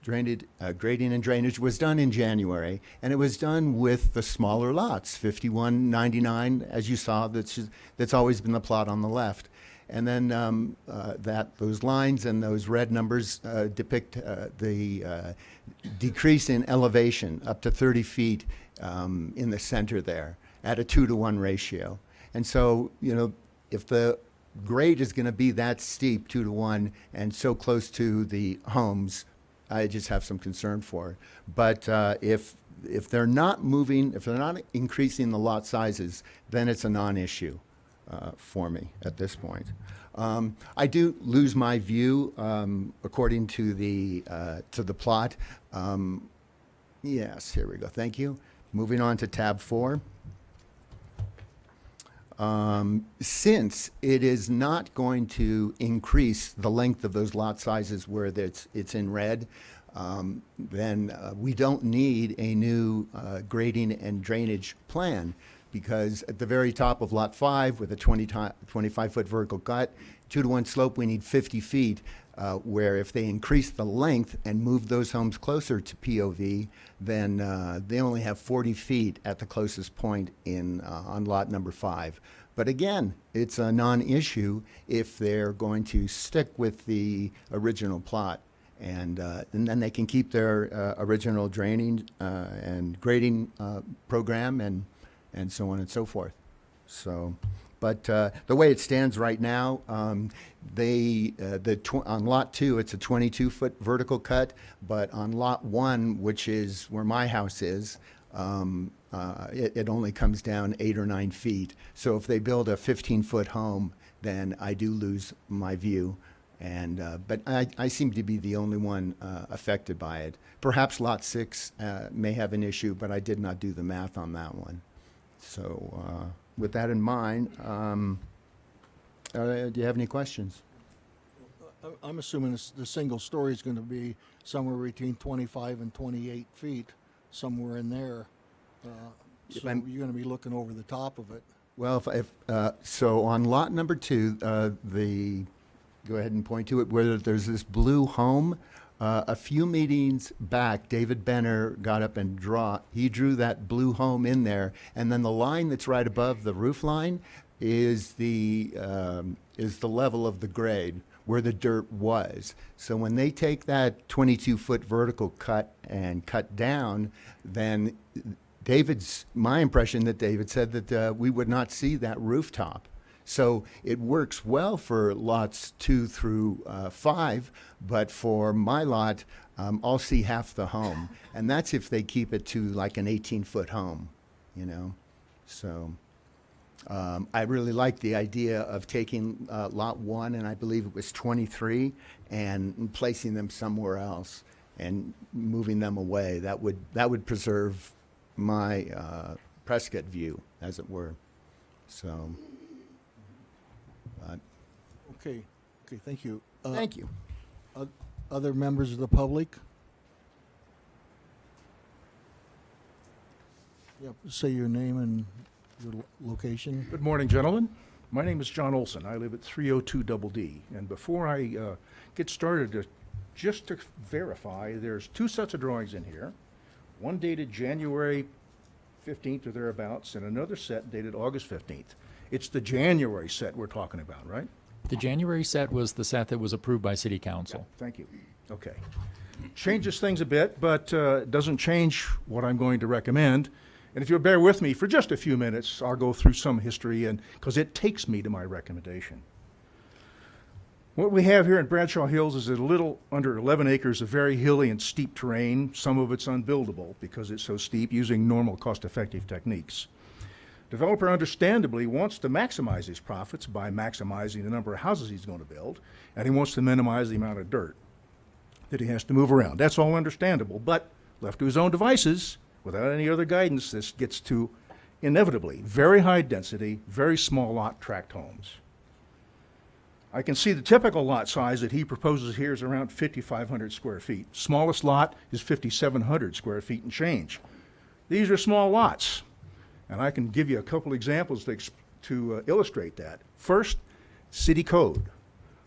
grading and drainage was done in January, and it was done with the smaller lots, 5199, as you saw. That's always been the plot on the left. And then those lines and those red numbers depict the decrease in elevation up to 30 feet in the center there at a 2-to-1 ratio. And so, you know, if the grade is going to be that steep, 2-to-1, and so close to the homes, I just have some concern for it. But if they're not moving, if they're not increasing the lot sizes, then it's a non-issue for me at this point. I do lose my view according to the plot. Yes, here we go. Thank you. Moving on to tab 4. Since it is not going to increase the length of those lot sizes where it's in red, then we don't need a new grading and drainage plan, because at the very top of lot 5 with a 25-foot vertical cut, 2-to-1 slope, we need 50 feet, where if they increase the length and move those homes closer to POV, then they only have 40 feet at the closest point on lot number 5. But again, it's a non-issue if they're going to stick with the original plot. And then they can keep their original draining and grading program and so on and so forth. So, but the way it stands right now, on lot 2, it's a 22-foot vertical cut, but on lot 1, which is where my house is, it only comes down 8 or 9 feet. So if they build a 15-foot home, then I do lose my view. And but I seem to be the only one affected by it. Perhaps lot 6 may have an issue, but I did not do the math on that one. So with that in mind, do you have any questions? I'm assuming the single story is going to be somewhere between 25 and 28 feet, somewhere in there. So you're going to be looking over the top of it. Well, so on lot number 2, go ahead and point to it, where there's this blue home. A few meetings back, David Benner got up and drew that blue home in there, and then the line that's right above the roof line is the level of the grade where the dirt was. So when they take that 22-foot vertical cut and cut down, then my impression that David said that we would not see that rooftop. So it works well for lots 2 through 5, but for my lot, I'll see half the home. And that's if they keep it to like an 18-foot home, you know. So I really like the idea of taking lot 1, and I believe it was 23, and placing them somewhere else and moving them away. That would preserve my Prescott view, as it were. So. Okay, thank you. Thank you. Other members of the public? Yep, say your name and your location. Good morning, gentlemen. My name is John Olson. I live at 302 Double D. And before I get started, just to verify, there's 2 sets of drawings in here. One dated January 15th or thereabouts, and another set dated August 15th. It's the January set we're talking about, right? The January set was the set that was approved by City Council. Thank you. Okay. Changes things a bit, but doesn't change what I'm going to recommend. And if you'll bear with me for just a few minutes, I'll go through some history, and because it takes me to my recommendation. What we have here in Bradshaw Hills is a little under 11 acres of very hilly and steep terrain. Some of it's unbuildable because it's so steep, using normal cost-effective techniques. Developer understandably wants to maximize his profits by maximizing the number of houses he's going to build, and he wants to minimize the amount of dirt. that he has to move around. That's all understandable, but left to his own devices, without any other guidance, this gets to inevitably very high density, very small lot tract homes. I can see the typical lot size that he proposes here is around 5,500 square feet. Smallest lot is 5,700 square feet and change. These are small lots, and I can give you a couple examples to illustrate that. First, city code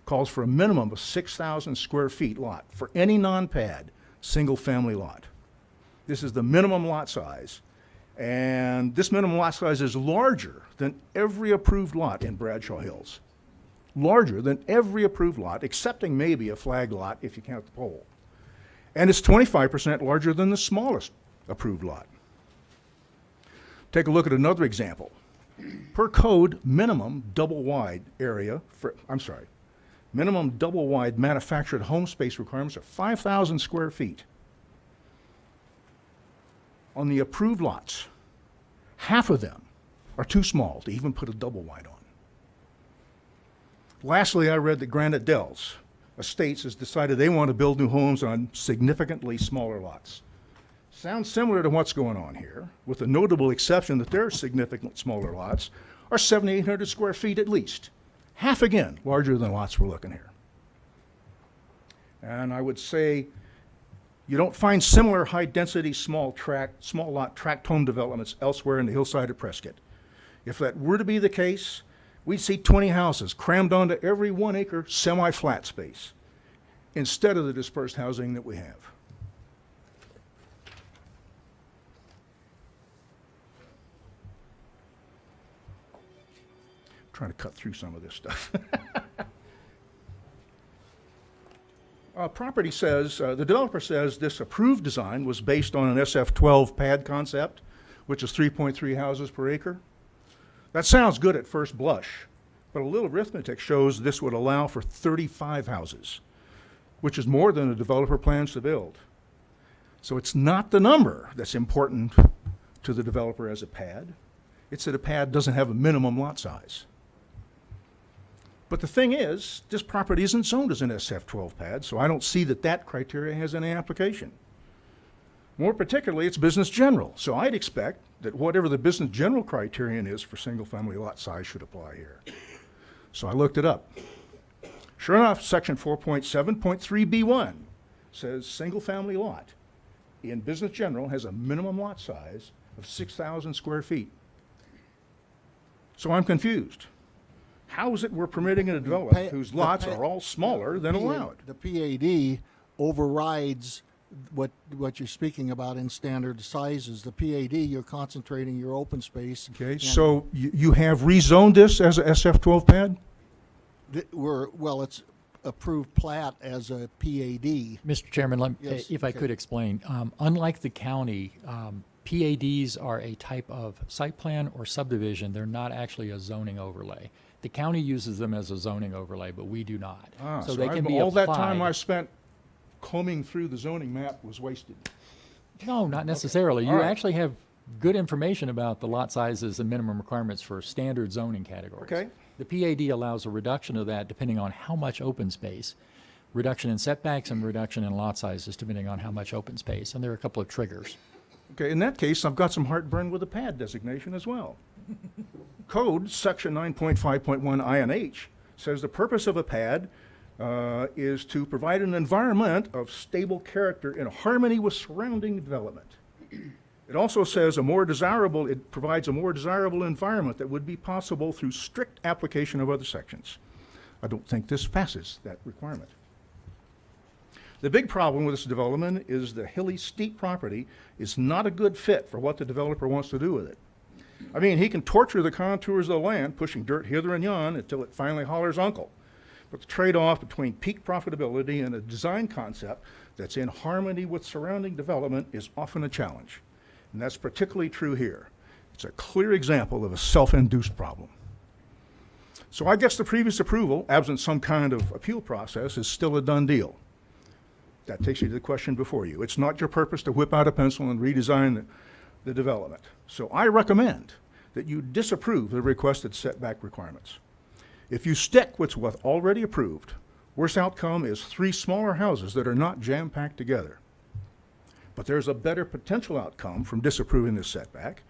calls for a minimum of 6,000 square feet lot for any non-pad single-family lot. This is the minimum lot size, and this minimum lot size is larger than every approved lot in Bradshaw Hills. Larger than every approved lot, excepting maybe a flag lot if you count the pole. And it's 25% larger than the smallest approved lot. Take a look at another example. Per code, minimum double-wide manufactured home space requirements are 5,000 square feet. On the approved lots, half of them are too small to even put a double-wide on. Lastly, I read that Granite Dells Estates has decided they want to build new homes on significantly smaller lots. Sounds similar to what's going on here, with the notable exception that their significant smaller lots are 7,800 square feet at least. Half again larger than lots we're looking here. And I would say you don't find similar high-density small lot tract home developments elsewhere in the hillside of Prescott. If that were to be the case, we'd see 20 houses crammed onto every 1 acre semi-flat space instead of the dispersed housing that we have. Trying to cut through some of this stuff. Property says, the developer says this approved design was based on an SF-12 pad concept, which is 3.3 houses per acre. That sounds good at first blush, but a little arithmetic shows this would allow for 35 houses, which is more than the developer plans to build. So it's not the number that's important to the developer as a pad. It's that a pad doesn't have a minimum lot size. But the thing is, this property isn't zoned as an SF-12 pad, so I don't see that that criteria has any application. More particularly, it's business general, so I'd expect that whatever the business general criterion is for single-family lot size should apply here. So I looked it up. Sure enough, section 4.7.3b1 says single-family lot in business general has a minimum lot size of 6,000 square feet. So I'm confused. How is it we're permitting a development whose lots are all smaller than allowed? The PAD overrides what you're speaking about in standard sizes. The PAD, you're concentrating your open space. Okay, so you have rezoned this as a SF-12 pad? It's approved plat as a PAD. Mr. Chairman, Yes, if I okay. could explain, unlike the county, PADs are a type of site plan or subdivision. They're not actually a zoning overlay. The county uses them as a zoning overlay, but we do not. So they can be all that time applied- I spent combing through the zoning map was wasted. No, not necessarily. All You right. actually have good information about the lot sizes and minimum requirements for standard zoning categories. Okay. The PAD allows a reduction of that depending on how much open space, reduction in setbacks and reduction in lot sizes depending on how much open space. And there are a couple of triggers. Okay, in that case, I've got some heartburn with the pad designation as well. Code, section 9.5.1 INH, says the purpose of a pad is to provide an environment of stable character in harmony with surrounding development. It also says it provides a more desirable environment that would be possible through strict application of other sections. I don't think this passes that requirement. The big problem with this development is the hilly, steep property is not a good fit for what the developer wants to do with it. I mean, he can torture the contours of the land, pushing dirt hither and yon until it finally hollers uncle. But the trade-off between peak profitability and a design concept that's in harmony with surrounding development is often a challenge. And that's particularly true here. It's a clear example of a self-induced problem. So I guess the previous approval, absent some kind of appeal process, is still a done deal. That takes you to the question before you. It's not your purpose to whip out a pencil and redesign the development. So I recommend that you disapprove the requested setback requirements. If you stick with what's already approved, Worst outcome is 3 smaller houses that are not jam-packed together. But there's a better potential outcome from disapproving this setback,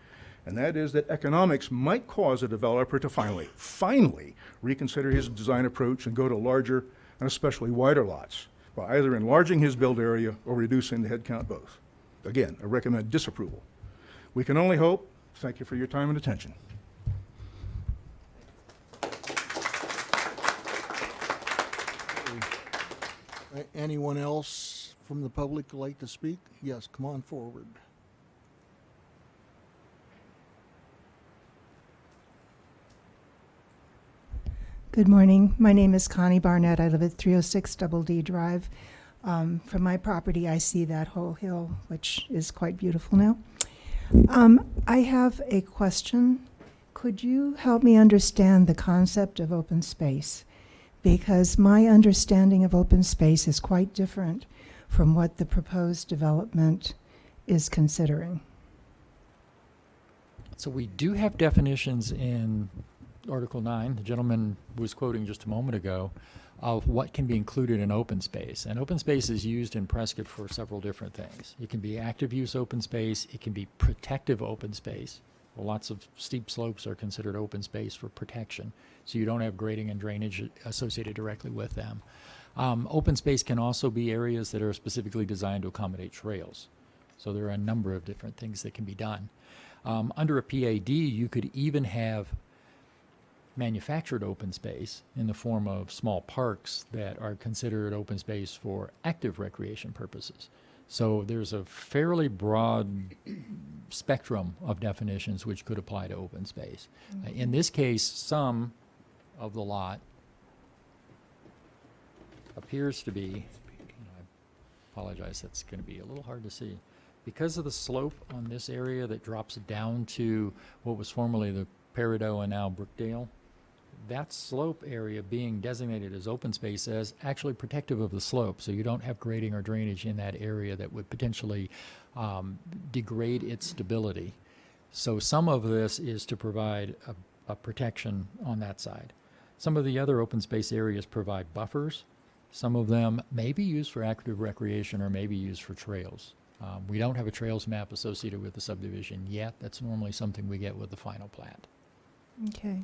and that is that economics might cause a developer to finally reconsider his design approach and go to larger and especially wider lots, by either enlarging his build area or reducing the head count both. Again, I recommend disapproval. We can only hope. Thank you for your time and attention. Anyone else from the public would like to speak? Yes, come on forward. Good morning. My name is Connie Barnett. I live at 306 Double D Drive. From my property, I see that whole hill, which is quite beautiful now. I have a question. Could you help me understand the concept of open space? Because my understanding of open space is quite different from what the proposed development is considering. So we do have definitions in Article 9, the gentleman was quoting just a moment ago, of what can be included in open space. And open space is used in Prescott for several different things. It can be active use open space. It can be protective open space. Well, lots of steep slopes are considered open space for protection, so you don't have grading and drainage associated directly with them. Open space can also be areas that are specifically designed to accommodate trails. So there are a number of different things that can be done. Under a PAD, you could even have manufactured open space in the form of small parks that are considered open space for active recreation purposes. So there's a fairly broad spectrum of definitions which could apply to open space. In this case, some of the lot appears to be, I apologize, that's going to be a little hard to see. Because of the slope on this area that drops down to what was formerly the Peridot and now Brookdale, that slope area being designated as open space is actually protective of the slope, so you don't have grading or drainage in that area that would potentially degrade its stability. So some of this is to provide a protection on that side. Some of the other open space areas provide buffers. Some of them may be used for active recreation or may be used for trails. We don't have a trails map associated with the subdivision yet. That's normally something we get with the final plat. Okay.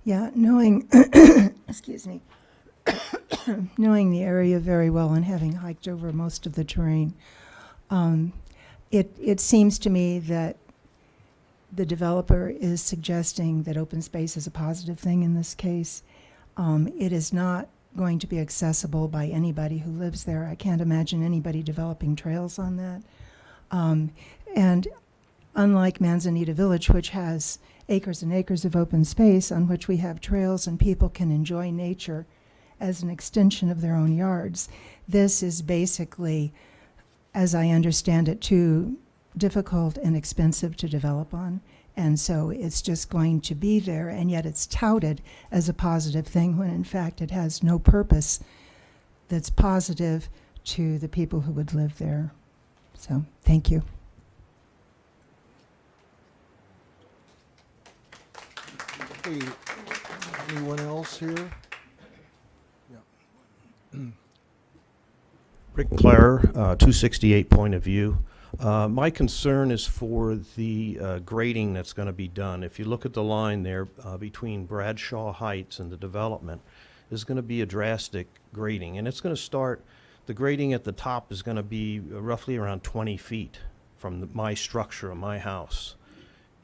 Yeah, knowing, excuse me, knowing the area very well and having hiked over most of the terrain, it seems to me that the developer is suggesting that open space is a positive thing in this case. It is not going to be accessible by anybody who lives there. I can't imagine anybody developing trails on that. And unlike Manzanita Village, which has acres and acres of open space on which we have trails and people can enjoy nature as an extension of their own yards, this is basically, as I understand it, too difficult and expensive to develop on. And so it's just going to be there, and yet it's touted as a positive thing when in fact it has no purpose that's positive to the people who would live there. So, thank you. Okay, anyone else here? Rick Clare, 268 Point of View. My concern is for the grading that's going to be done. If you look at the line there between Bradshaw Heights and the development, there's going to be a drastic grading. And it's going to start, the grading at the top is going to be roughly around 20 feet from my structure of my house.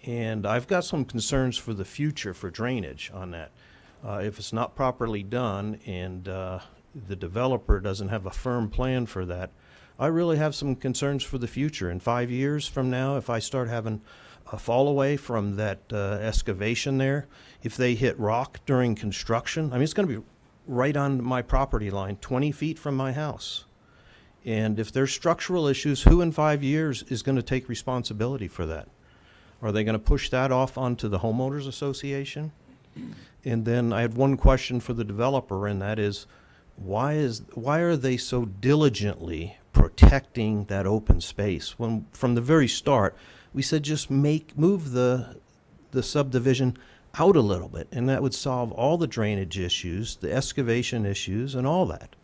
And I've got some concerns for the future for drainage on that. If it's not properly done and the developer doesn't have a firm plan for that, I really have some concerns for the future. In 5 years from now, if I start having a fall away from that excavation there, if they hit rock during construction, I mean, it's going to be right on my property line, 20 feet from my house. And if there's structural issues, who in 5 years is going to take responsibility for that? Are they going to push that off onto the homeowners association? And then I had one question for the developer, and that is, why are they so diligently protecting that open space when from the very start we said just move the subdivision out a little bit, and that would solve all the drainage issues, the excavation issues, and all that.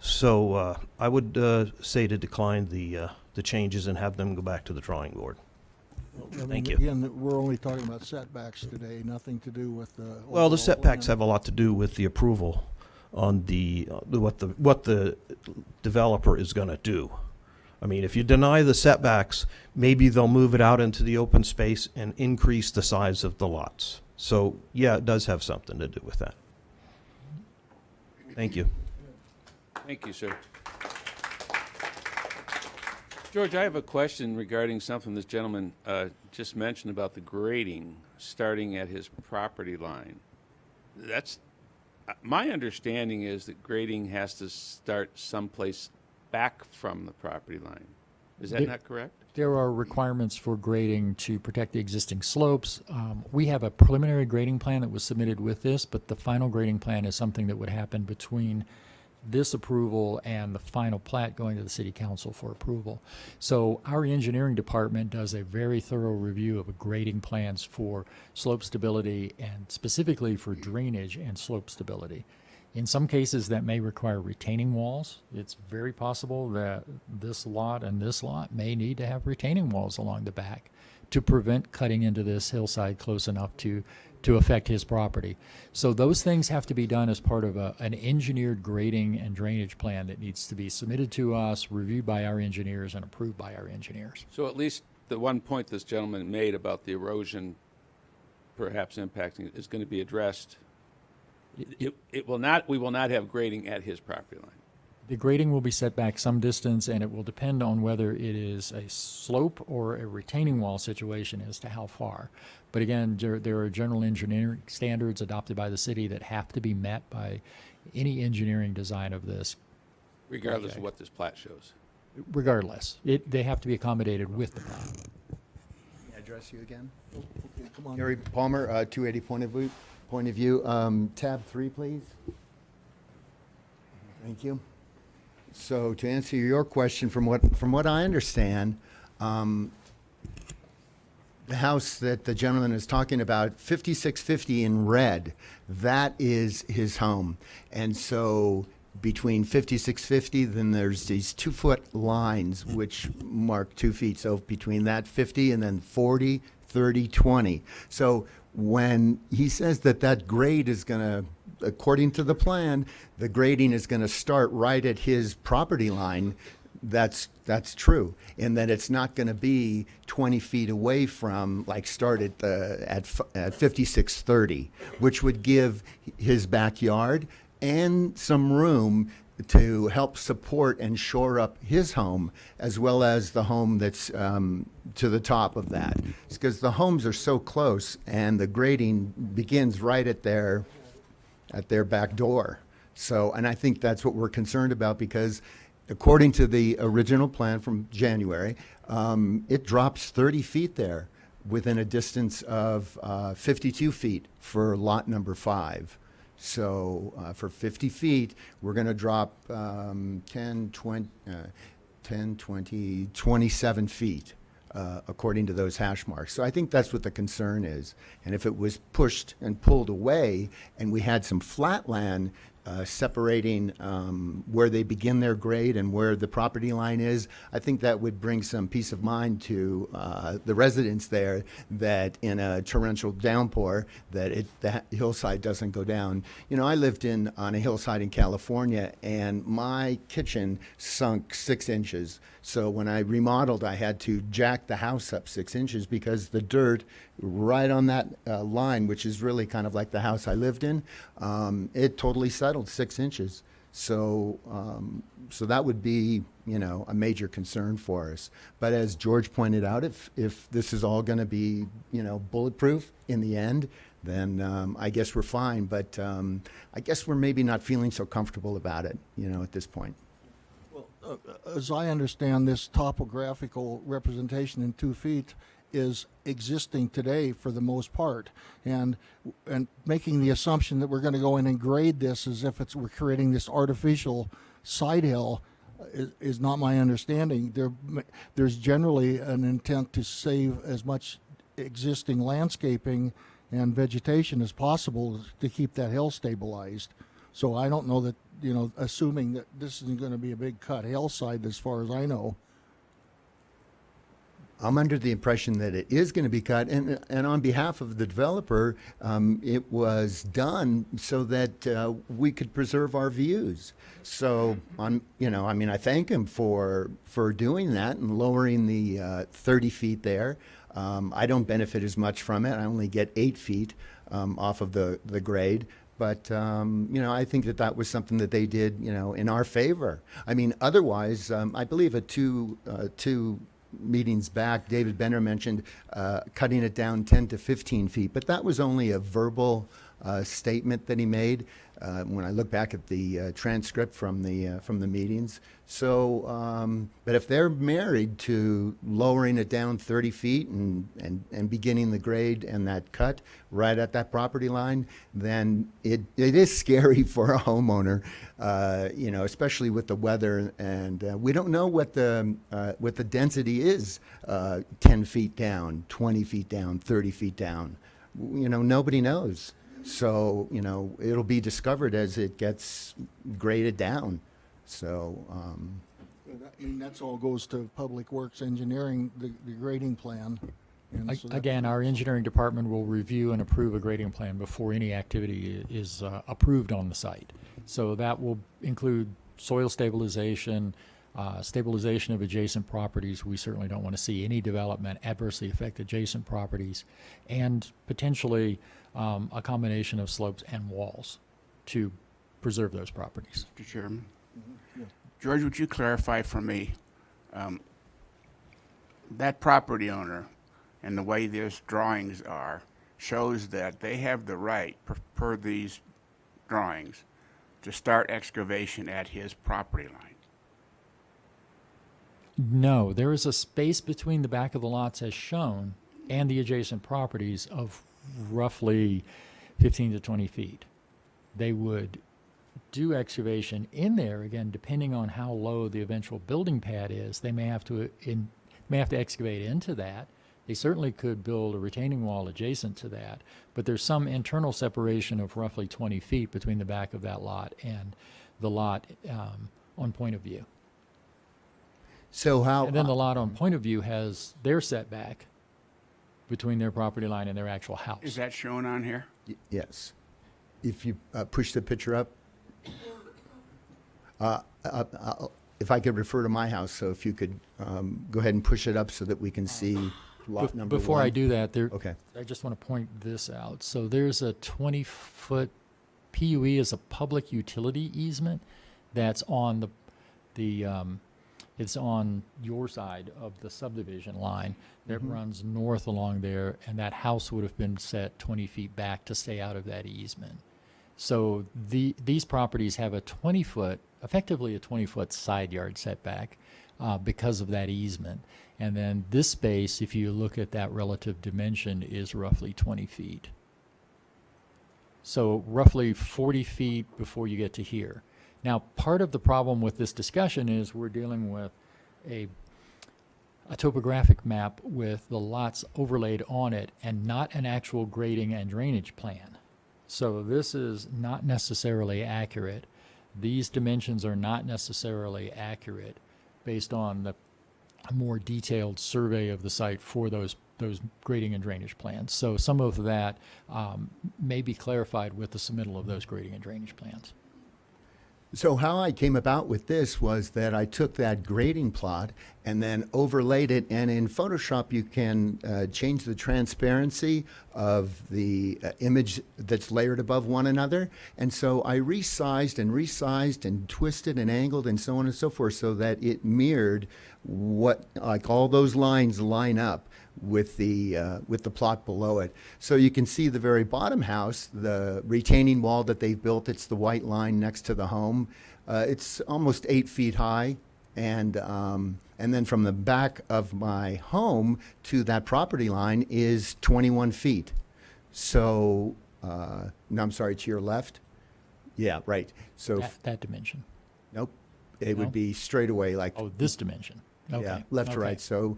So I would say to decline the changes and have them go back to the drawing board. I mean, Thank you. Again, we're only talking about setbacks today, nothing to do with the. Well, the overall setbacks plan. have a lot to do with the approval on what the developer is going to do. I mean, if you deny the setbacks, maybe they'll move it out into the open space and increase the size of the lots. So, yeah, it does have something to do with that. Thank you. Thank you, sir. George, I have a question regarding something this gentleman just mentioned about the grading starting at his property line. That's my understanding is that grading has to start someplace back from the property line. Is that not correct? There are requirements for grading to protect the existing slopes. We have a preliminary grading plan that was submitted with this, but the final grading plan is something that would happen between this approval and the final plat going to the city council for approval. So our engineering department does a very thorough review of grading plans for slope stability and specifically for drainage and slope stability. In some cases, that may require retaining walls. It's very possible that this lot and this lot may need to have retaining walls along the back to prevent cutting into this hillside close enough to affect his property. So those things have to be done as part of an engineered grading and drainage plan that needs to be submitted to us, reviewed by our engineers, and approved by our engineers. So at least the one point this gentleman made about the erosion perhaps impacting it is going to be addressed. It will not. We will not have grading at his property line. The grading will be set back some distance, and it will depend on whether it is a slope or a retaining wall situation as to how far. But again, there are general engineering standards adopted by the city that have to be met by any engineering design of this. Regardless of what this plat shows. Regardless, they have to be accommodated with the plat. Can I address you again? Okay, come on. Gary Palmer, 280 point of view. Tab 3, please. Thank you. So to answer your question, from what I understand, the house that the gentleman is talking about, 5650 in red, that is his home. And so between 5650, then there's these 2-foot lines which mark 2 feet. So between that 50 and then 40, 30, 20. So when he says that grade is going to, according to the plan, the grading is going to start right at his property line, that's true. And that it's not going to be 20 feet away from, like, start at 5630, which would give his backyard and some room to help support and shore up his home, as well as the home that's to the top of that. It's because the homes are so close, and the grading begins right at their back door. So, and I think that's what we're concerned about, because according to the original plan from January, it drops 30 feet there within a distance of 52 feet for lot number 5. So for 50 feet, we're going to drop 10, 20, 27 feet, according to those hash marks. So I think that's what the concern is. And if it was pushed and pulled away and we had some flat land separating where they begin their grade and where the property line is, I think that would bring some peace of mind to the residents there, that in a torrential downpour, that the hillside doesn't go down. You know, I lived on a hillside in California, and my kitchen sunk 6 inches. So when I remodeled, I had to jack the house up 6 inches because the dirt right on that line, which is really kind of like the house I lived in, it totally settled 6 inches. So, so that would be, you know, a major concern for us. But as George pointed out, if this is all going to be, you know, bulletproof in the end, then I guess we're fine. But I guess we're maybe not feeling so comfortable about it, you know, at this point. As I understand, this topographical representation in 2 feet is existing today for the most part, and making the assumption that we're going to go in and grade this as if we're creating this artificial side hill is not my understanding. There's generally an intent to save as much existing landscaping and vegetation as possible to keep that hill stabilized. So I don't know that, assuming that this isn't going to be a big cut hillside as far as I know. I'm under the impression that it is going to be cut, and on behalf of the developer, it was done so that we could preserve our views. So I thank him for doing that and lowering the 30 feet there. I don't benefit as much from it. I only get 8 feet off of the grade. But, I think that was something that they did, in our favor. I mean, otherwise, I believe two meetings back, David Benner mentioned cutting it down 10 to 15 feet, but that was only a verbal statement that he made when I look back at the transcript from the meetings. So, but if they're married to lowering it down 30 feet and beginning the grade and that cut right at that property line, then it is scary for a homeowner, especially with the weather. And we don't know what the density is 10 feet down, 20 feet down, 30 feet down. Nobody knows. So, it'll be discovered as it gets graded down. So, that's all goes to Public Works Engineering, the grading plan. And so Again, our engineering department will review and approve a grading plan before any activity is approved on the site. So that will include soil stabilization, stabilization of adjacent properties. We certainly don't want to see any development adversely affect adjacent properties, and potentially a combination of slopes and walls to preserve those properties. Mr. Chairman. George, would you clarify for me, that property owner and the way these drawings are shows that they have the right, per these drawings, to start excavation at his property line? No, there is a space between the back of the lots as shown and the adjacent properties of roughly 15 to 20 feet. They would do excavation in there, again, depending on how low the eventual building pad is. They may have to excavate into that. They certainly could build a retaining wall adjacent to that, but there's some internal separation of roughly 20 feet between the back of that lot and the lot on point of view. So how? And then the lot on point of view has their setback between their property line and their actual house. Is that shown on here? Yes. If you push the picture up. If I could refer to my house, so if you could go ahead and push it up so that we can see lot number Before one. I do that, Okay. I just want to point this out. So there's a 20-foot PUE is a public utility easement that's on it's on your side of the subdivision line that runs north along there, and that house would have been set 20 feet back to stay out of that easement. So these properties have effectively a 20-foot side yard setback because of that easement. And then this space, if you look at that relative dimension, is roughly 20 feet. So roughly 40 feet before you get to here. Now, part of the problem with this discussion is we're dealing with a topographic map with the lots overlaid on it and not an actual grading and drainage plan. So this is not necessarily accurate. These dimensions are not necessarily accurate based on a more detailed survey of the site for those grading and drainage plans. So some of that may be clarified with the submittal of those grading and drainage plans. So how I came about with this was that I took that grading plot and then overlaid it, and in Photoshop you can change the transparency of the image that's layered above one another. And so I resized and twisted and angled and so on and so forth so that it mirrored what, like all those lines line up with the plot below it. So you can see the very bottom house, the retaining wall that they've built. It's the white line next to the home. It's almost 8 feet high, and then from the back of my home to that property line is 21 feet. So, no, I'm sorry, to your left. Yeah, right. So That dimension. nope, it No? would be straight away like. Oh, this dimension. Okay. Yeah, left to Okay. right. So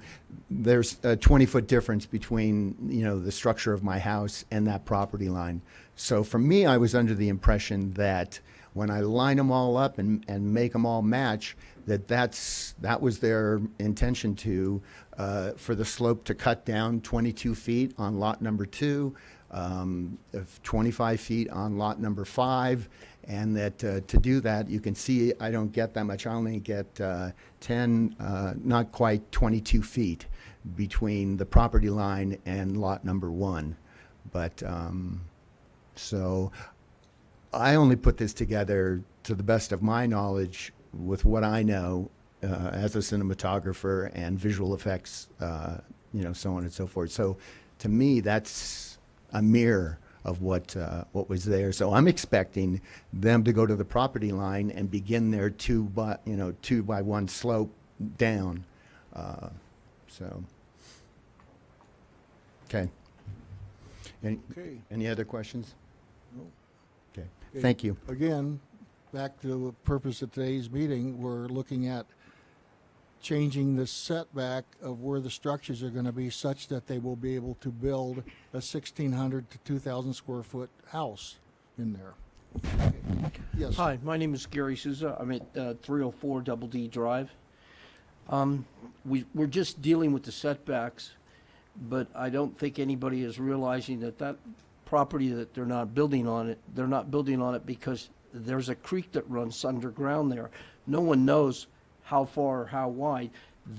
there's a 20-foot difference between, the structure of my house and that property line. So for me, I was under the impression that when I line them all up and make them all match, that was their intention for the slope to cut down 22 feet on lot number 2, of 25 feet on lot number 5, and that to do that, you can see I don't get that much. I only get 10, not quite 22 feet between the property line and lot number 1. But so I only put this together to the best of my knowledge with what I know as a cinematographer and visual effects, so on and so forth. So to me, that's a mirror of what was there. So I'm expecting them to go to the property line and begin their 2 by 1 slope down. So, okay. Okay. Any other questions? No. Okay. Okay. Thank you. Again, back to the purpose of today's meeting, we're looking at changing the setback of where the structures are going to be such that they will be able to build a 1,600 to 2,000 square foot house in there. Okay. Yes. Hi, my name is Gary Souza. I'm at 304 Double D Drive. We're just dealing with the setbacks, but I don't think anybody is realizing that property that they're not building on it because there's a creek that runs underground there. No one knows how far or how wide.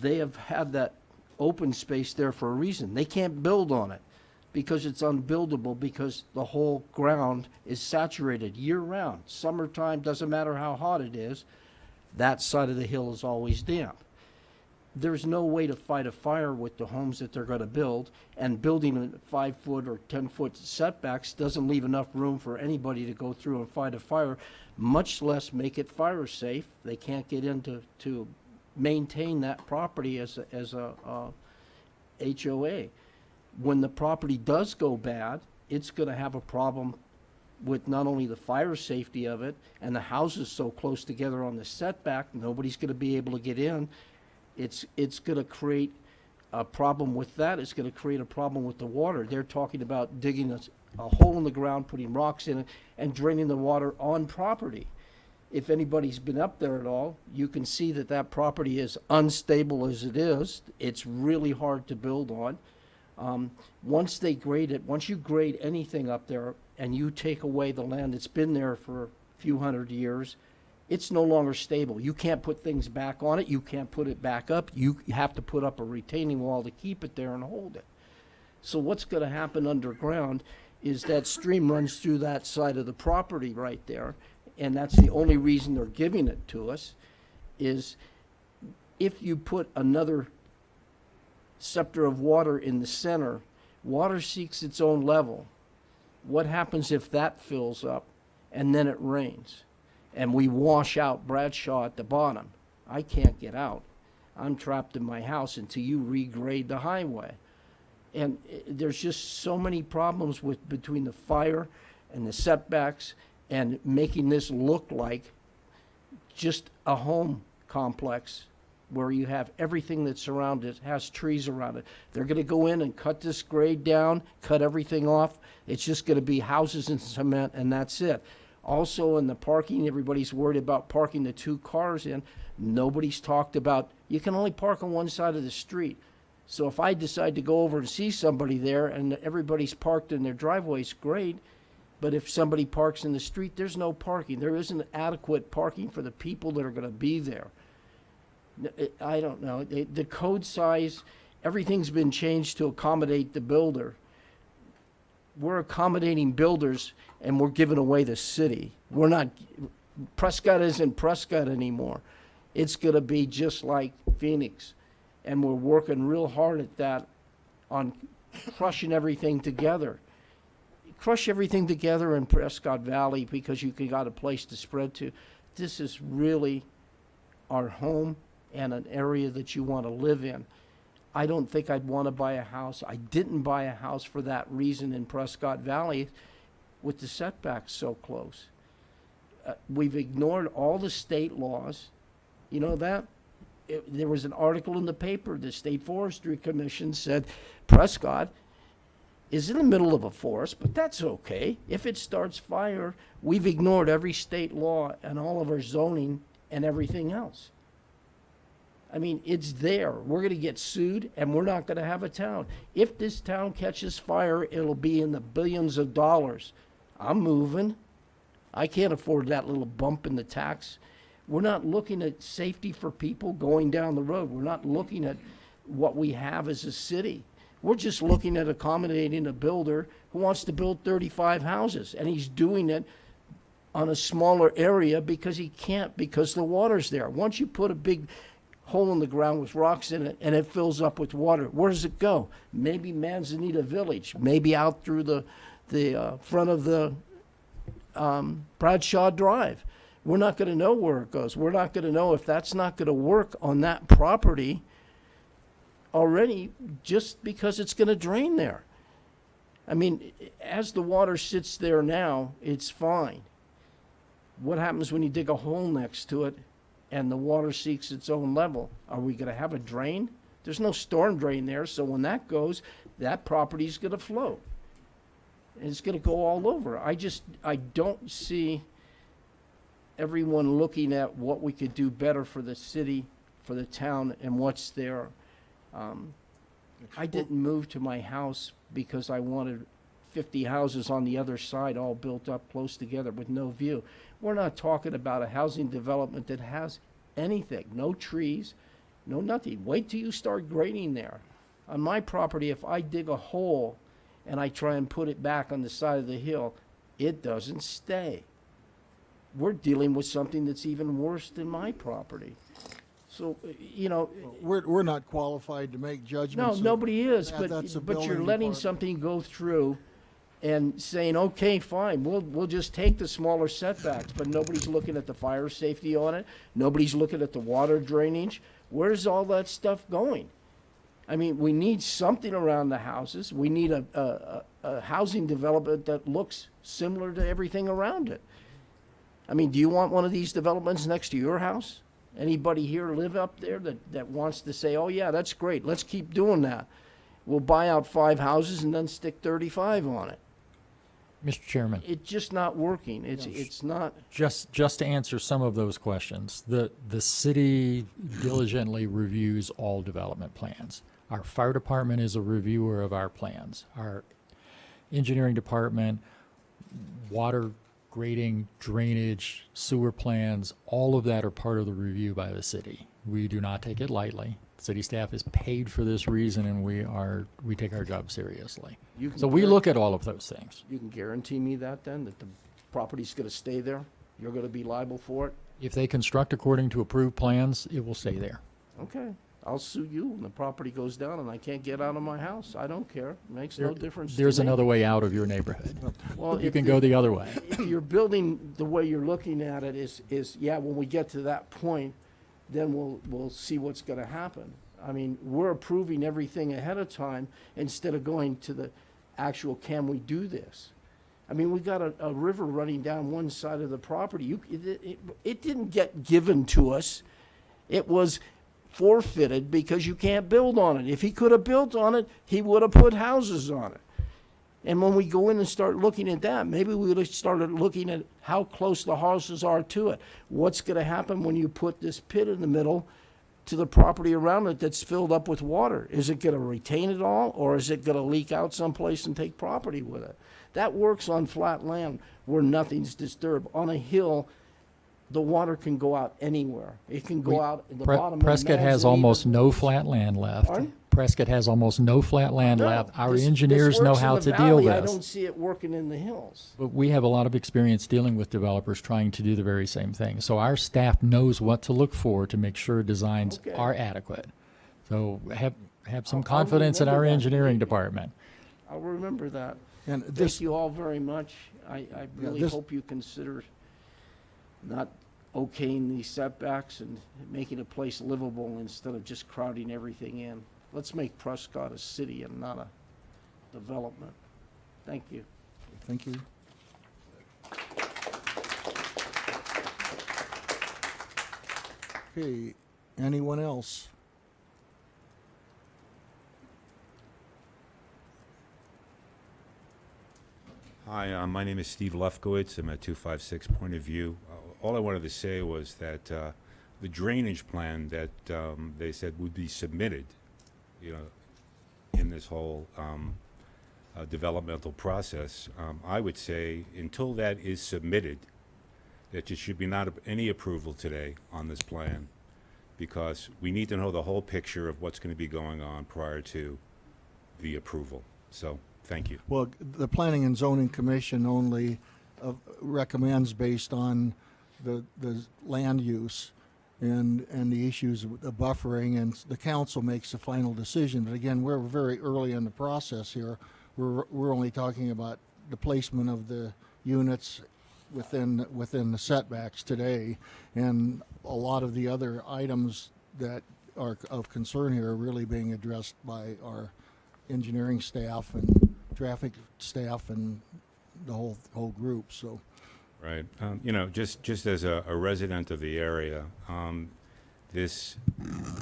They have had that open space there for a reason. They can't build on it because it's unbuildable because the whole ground is saturated year-round. Summertime, doesn't matter how hot it is, that side of the hill is always damp. There's no way to fight a fire with the homes that they're going to build, and building a 5-foot or 10-foot setbacks doesn't leave enough room for anybody to go through and fight a fire, much less make it fire safe. They can't get into to maintain that property as a HOA. When the property does go bad, it's going to have a problem with not only the fire safety of it and the houses so close together on the setback, nobody's going to be able to get in. It's going to create a problem with that. It's going to create a problem with the water. They're talking about digging a hole in the ground, putting rocks in it, and draining the water on property. If anybody's been up there at all, you can see that property is unstable as it is. It's really hard to build on. Once you grade anything up there and you take away the land that's been there for a few hundred years, it's no longer stable. You can't put things back on it. You can't put it back up. You have to put up a retaining wall to keep it there and hold it. So what's going to happen underground is that stream runs through that side of the property right there, and that's the only reason they're giving it to us, is if you put another scepter of water in the center, water seeks its own level. What happens if that fills up and then it rains? And we wash out Bradshaw at the bottom? I can't get out. I'm trapped in my house until you regrade the highway. And there's just so many problems between the fire and the setbacks and making this look like just a home complex where you have everything that's surrounded, has trees around it. They're going to go in and cut this grade down, cut everything off. It's just going to be houses and cement, and that's it. Also, in the parking, everybody's worried about parking the 2 cars in. Nobody's talked about, you can only park on one side of the street. So if I decide to go over and see somebody there and everybody's parked in their driveways, great. But if somebody parks in the street, there's no parking. There isn't adequate parking for the people that are going to be there. I don't know. The code size, everything's been changed to accommodate the builder. We're accommodating builders and we're giving away the city. We're not, Prescott isn't Prescott anymore. It's going to be just like Phoenix. And we're working real hard at that, on crushing everything together. Crush everything together in Prescott Valley because you got a place to spread to. This is really our home and an area that you want to live in. I don't think I'd want to buy a house. I didn't buy a house for that reason in Prescott Valley with the setbacks so close. We've ignored all the state laws. You know that? there was an article in the paper, the State Forestry Commission said Prescott is in the middle of a forest, but that's okay. If it starts fire, we've ignored every state law and all of our zoning and everything else. I mean, it's there. We're going to get sued, and we're not going to have a town. If this town catches fire, it'll be in the billions of dollars. I'm moving. I can't afford that little bump in the tax. We're not looking at safety for people going down the road. We're not looking at what we have as a city. We're just looking at accommodating a builder who wants to build 35 houses, and he's doing it on a smaller area because he can't, because the water's there. Once you put a big hole in the ground with rocks in it and it fills up with water, where does it go? Maybe Manzanita Village, maybe out through the front of the Bradshaw Drive. We're not going to know where it goes. We're not going to know if that's not going to work on that property already, just because it's going to drain there. I mean, as the water sits there now, it's fine. What happens when you dig a hole next to it and the water seeks its own level? Are we going to have a drain? There's no storm drain there, so when that goes, that property's going to float. And it's going to go all over. I don't see everyone looking at what we could do better for the city, for the town, and what's there. I didn't move to my house because I wanted 50 houses on the other side all built up close together with no view. We're not talking about a housing development that has anything, no trees, no nothing. Wait till you start grading there. On my property, if I dig a hole and I try and put it back on the side of the hill, it doesn't stay. We're dealing with something that's even worse than my property. So, you know, We're not qualified to make no, judgments. nobody is, That's a but you're building letting department. something go through and saying, okay, fine, we'll just take the smaller setbacks, but nobody's looking at the fire safety on it. Nobody's looking at the water drainage. Where's all that stuff going? I mean, we need something around the houses. We need a housing development that looks similar to everything around it. I mean, do you want one of these developments next to your house? Anybody here live up there that wants to say, oh yeah, that's great, let's keep doing that. We'll buy out 5 houses and then stick 35 on it. Mr. Chairman, It's just not working. It's not. just to answer some of those questions, the city diligently reviews all development plans. Our fire department is a reviewer of our plans. Our engineering department, water grading, drainage, sewer plans, all of that are part of the review by the city. We do not take it lightly. City staff is paid for this reason, and we take our job seriously. So we look at all of those things. You can guarantee me that then, that the property's gonna stay there? You're gonna be liable for it? If they construct according to approved plans, it will stay there. Okay, I'll sue you when the property goes down and I can't get out of my house. I don't care. Makes no difference to me. There's another way out of your neighborhood. Well, You if can go the other way. If you're building the way you're looking at it is yeah, when we get to that point, then we'll see what's gonna happen. I mean, we're approving everything ahead of time instead of going to the actual, can we do this? I mean, we got a river running down one side of the property. It didn't get given to us. It was forfeited because you can't build on it. If he could have built on it, he would have put houses on it. And when we go in and start looking at that, maybe we would have started looking at how close the houses are to it. What's going to happen when you put this pit in the middle to the property around it that's filled up with water? Is it going to retain it all, or is it going to leak out someplace and take property with it? That works on flat land where nothing's disturbed. On a hill, the water can go out anywhere. It can go out in the bottom of Prescott has almost no flat land left. Pardon? Prescott has almost no flat land No, left. Our this engineers know works in how the to deal valley. with I this. don't see it working in the hills. But we have a lot of experience dealing with developers trying to do the very same thing. So our staff knows what to look for to make sure designs Okay. are adequate. So have some I'll confidence in our remember that. engineering department. I'll remember that. And Thank this, you all very much. I really this- hope you consider not okaying these setbacks and making a place livable instead of just crowding everything in. Let's make Prescott a city and not a development. Thank you. thank you. Okay, Anyone else? Hi, my name is Steve Lefkowitz. I'm at 256 Point of View. All I wanted to say was that the drainage plan that they said would be submitted, in this whole developmental process, I would say until that is submitted, that there should be not any approval today on this plan, because we need to know the whole picture of what's going to be going on prior to the approval. So, thank you. Well, the Planning and Zoning Commission only recommends based on the land use and the issues of the buffering, and the council makes the final decision. But again, we're very early in the process here. We're only talking about the placement of the units within the setbacks today, and a lot of the other items that are of concern here are really being addressed by our engineering staff and traffic staff and the whole group. So, right. Just as a resident of the area, this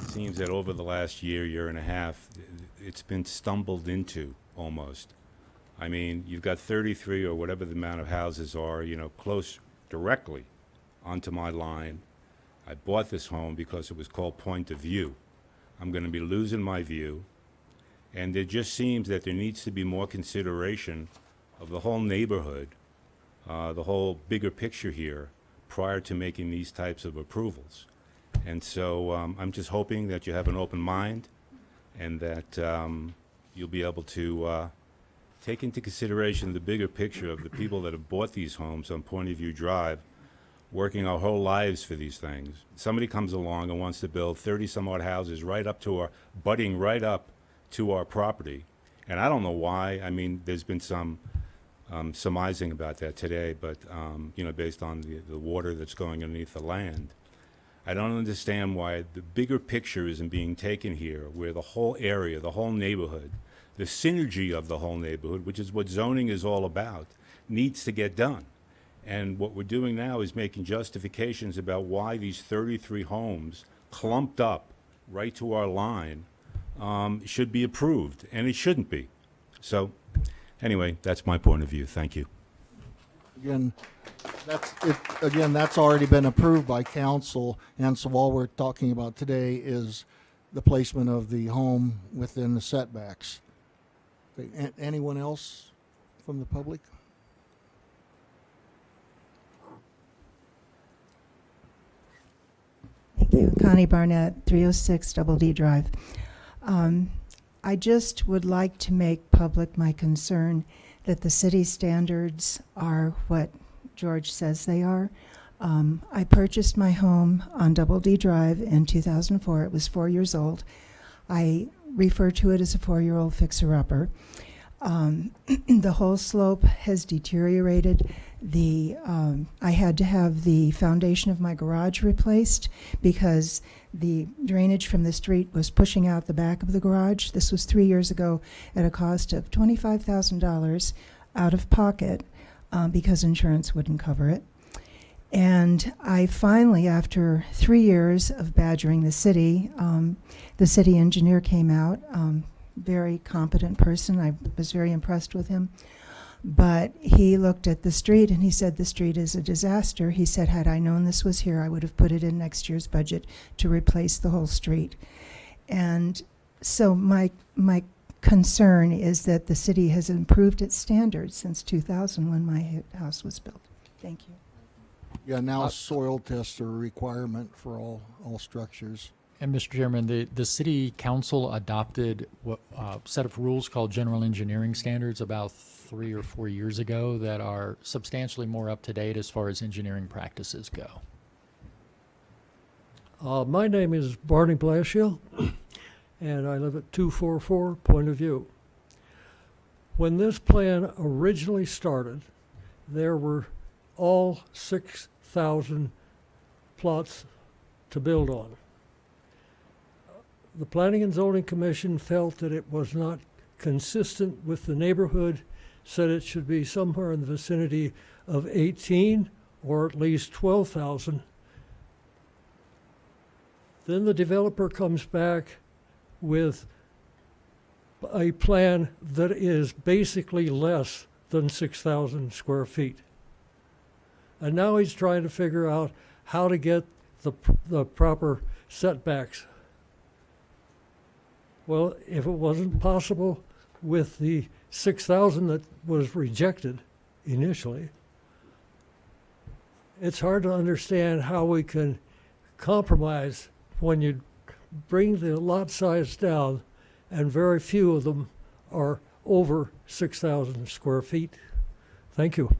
seems that over the last year and a half, it's been stumbled into almost. I mean, you've got 33 or whatever the amount of houses are, close directly onto my line. I bought this home because it was called Point of View. I'm going to be losing my view. And it just seems that there needs to be more consideration of the whole neighborhood, the whole bigger picture here, prior to making these types of approvals. And so I'm just hoping that you have an open mind and that you'll be able to take into consideration the bigger picture of the people that have bought these homes on Point of View Drive, working our whole lives for these things. Somebody comes along and wants to build 30-some-odd houses butting right up to our property. And I don't know why. I mean, there's been some surmising about that today, but, based on the water that's going underneath the land. I don't understand why the bigger picture isn't being taken here, where the whole area, the whole neighborhood, the synergy of the whole neighborhood, which is what zoning is all about, needs to get done. And what we're doing now is making justifications about why these 33 homes clumped up right to our line should be approved, and it shouldn't be. So, anyway, that's my point of view. Thank you. Again, that's already been approved by council, and so all we're talking about today is the placement of the home within the setbacks. Okay, anyone else from the public? Thank you. Connie Barnett, 306 Double D Drive. I just would like to make public my concern that the city standards are what George says they are. I purchased my home on Double D Drive in 2004. It was 4 years old. I refer to it as a 4-year-old fixer-upper. The whole slope has deteriorated. I had to have the foundation of my garage replaced because the drainage from the street was pushing out the back of the garage. This was 3 years ago at a cost of $25,000 out of pocket because insurance wouldn't cover it. And I finally, after 3 years of badgering the city engineer came out, very competent person. I was very impressed with him. But he looked at the street and he said the street is a disaster. He said, had I known this was here, I would have put it in next year's budget to replace the whole street. And so my concern is that the city has improved its standards since 2000 when my house was built. Thank you. Yeah, now soil tests are a requirement for all structures. And Mr. Chairman, the city council adopted a set of rules called general engineering standards about 3 or 4 years ago that are substantially more up to date as far as engineering practices go. My name is Barney Blashill, and I live at 244 Point of View. When this plan originally started, there were all 6,000 plots to build on. The Planning and Zoning Commission felt that it was not consistent with the neighborhood, said it should be somewhere in the vicinity of 18 or at least 12,000. Then the developer comes back with a plan that is basically less than 6,000 square feet. And now he's trying to figure out how to get the proper setbacks. Well, if it wasn't possible with the 6,000 that was rejected initially, it's hard to understand how we can compromise when you bring the lot size down and very few of them are over 6,000 square feet. Thank you.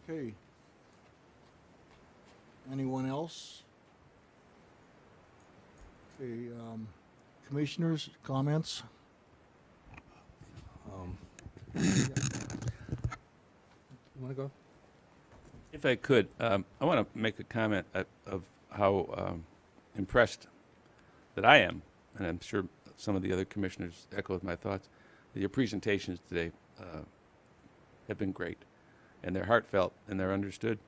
Okay. Anyone else? Okay, commissioners, comments? You want to go? If I could, I want to make a comment of how impressed that I am, and I'm sure some of the other commissioners echoed my thoughts. Your presentations today have been great, and they're heartfelt, and they're understood.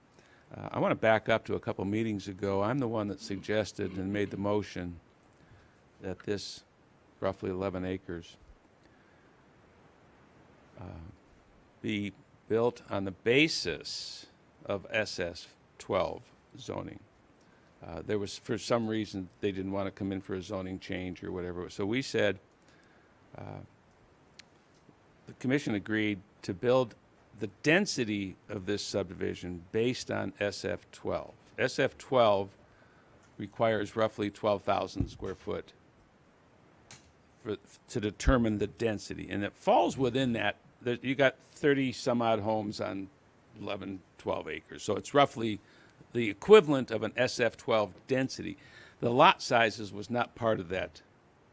I want to back up to a couple meetings ago. I'm the one that suggested and made the motion that this roughly 11 acres be built on the basis of SS-12 zoning. There was, for some reason, they didn't want to come in for a zoning change or whatever. So we said, the commission agreed to build the density of this subdivision based on SF-12. SF-12 requires roughly 12,000 square foot to determine the density. And it falls within that. You got 30 some odd homes on 11, 12 acres. So it's roughly the equivalent of an SF-12 density. The lot sizes was not part of that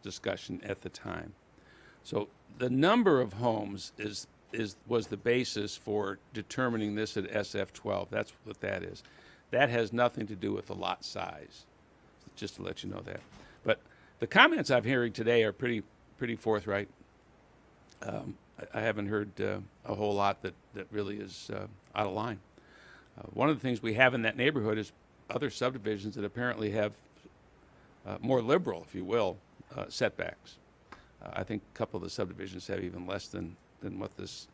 discussion at the time. So the number of homes was the basis for determining this at SF-12. That's what that is. That has nothing to do with the lot size, just to let you know that. But the comments I'm hearing today are pretty forthright. I haven't heard a whole lot that really is out of line. One of the things we have in that neighborhood is other subdivisions that apparently have more liberal, if you will, setbacks. I think a couple of the subdivisions have even less than what this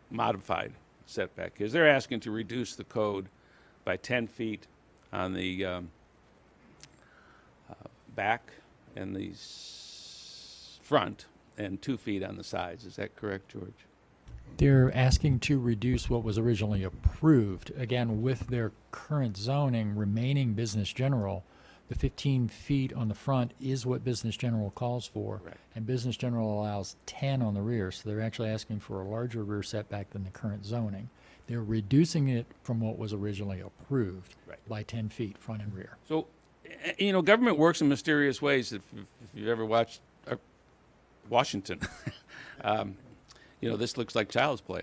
modified setback is. They're asking to reduce the code by 10 feet on the back and the front, and 2 feet on the sides. Is that correct, George? They're asking to reduce what was originally approved. Again, with their current zoning remaining business general, the 15 feet on the front is what business general calls for. Correct. And business general allows 10 on the rear. So they're actually asking for a larger rear setback than the current zoning. They're reducing it from what was originally approved by 10 feet front and rear. So, government works in mysterious ways. If you've ever watched Washington, this looks like child's play.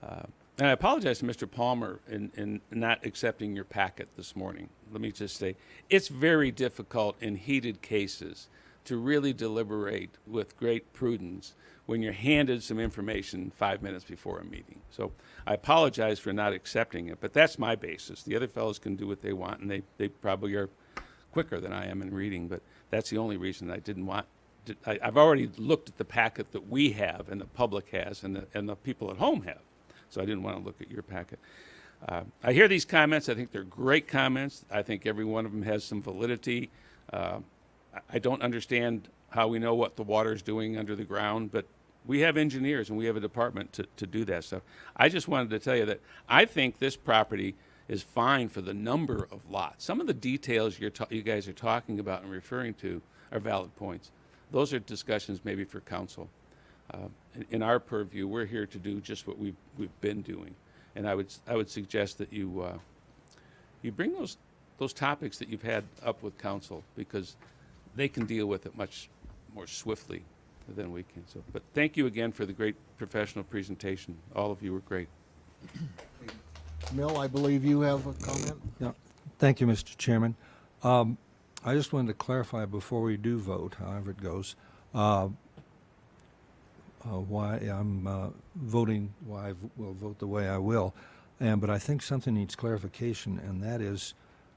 And I apologize to Mr. Palmer in not accepting your packet this morning. Let me just say, it's very difficult in heated cases to really deliberate with great prudence when you're handed some information 5 minutes before a meeting. So I apologize for not accepting it, but that's my basis. The other fellows can do what they want, and they probably are quicker than I am in reading, but that's the only reason I didn't want. I've already looked at the packet that we have and the public has and the people at home have. So I didn't want to look at your packet. I hear these comments. I think they're great comments. I think every one of them has some validity. I don't understand how we know what the water's doing under the ground, but we have engineers and we have a department to do that stuff. I just wanted to tell you that I think this property is fine for the number of lots. Some of the details you guys are talking about and referring to are valid points. Those are discussions maybe for council. In our purview, we're here to do just what we've been doing, and I would suggest that you bring those topics that you've had up with council, because they can deal with it much more swiftly than we can. So, but thank you again for the great professional presentation. All of you were great. Mill, I believe you have a comment? Yeah. Thank you, Mr. Chairman. I just wanted to clarify before we do vote, however it goes. why I'm voting, why I will vote the way I will. But I think something needs clarification, and that is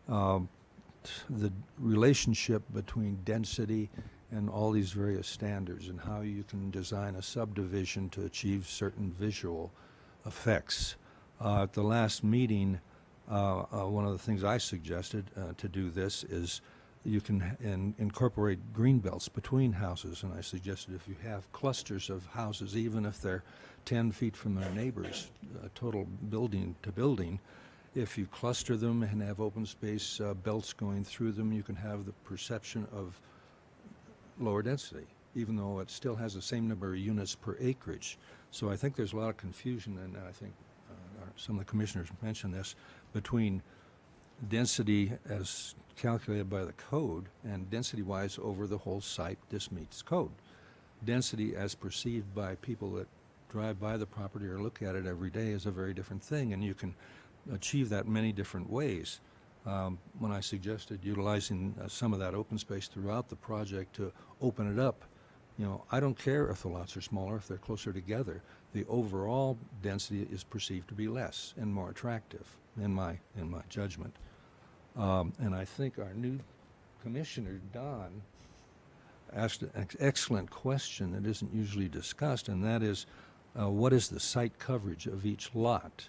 the relationship between density and all these various standards, and how you can design a subdivision to achieve certain visual effects. At the last meeting, one of the things I suggested to do this is you can incorporate green belts between houses, and I suggested if you have clusters of houses, even if they're 10 feet from their neighbors, total building to building, if you cluster them and have open space belts going through them, you can have the perception of lower density, even though it still has the same number of units per acreage. So I think there's a lot of confusion, and I think some of the commissioners mentioned this, between density as calculated by the code and density-wise over the whole site. This meets code. Density as perceived by people that drive by the property or look at it every day is a very different thing, and you can achieve that many different ways. When I suggested utilizing some of that open space throughout the project to open it up, I don't care if the lots are smaller, if they're closer together. The overall density is perceived to be less and more attractive, in my judgment. And I think our new commissioner, Don, asked an excellent question that isn't usually discussed, and that is, what is the site coverage of each lot?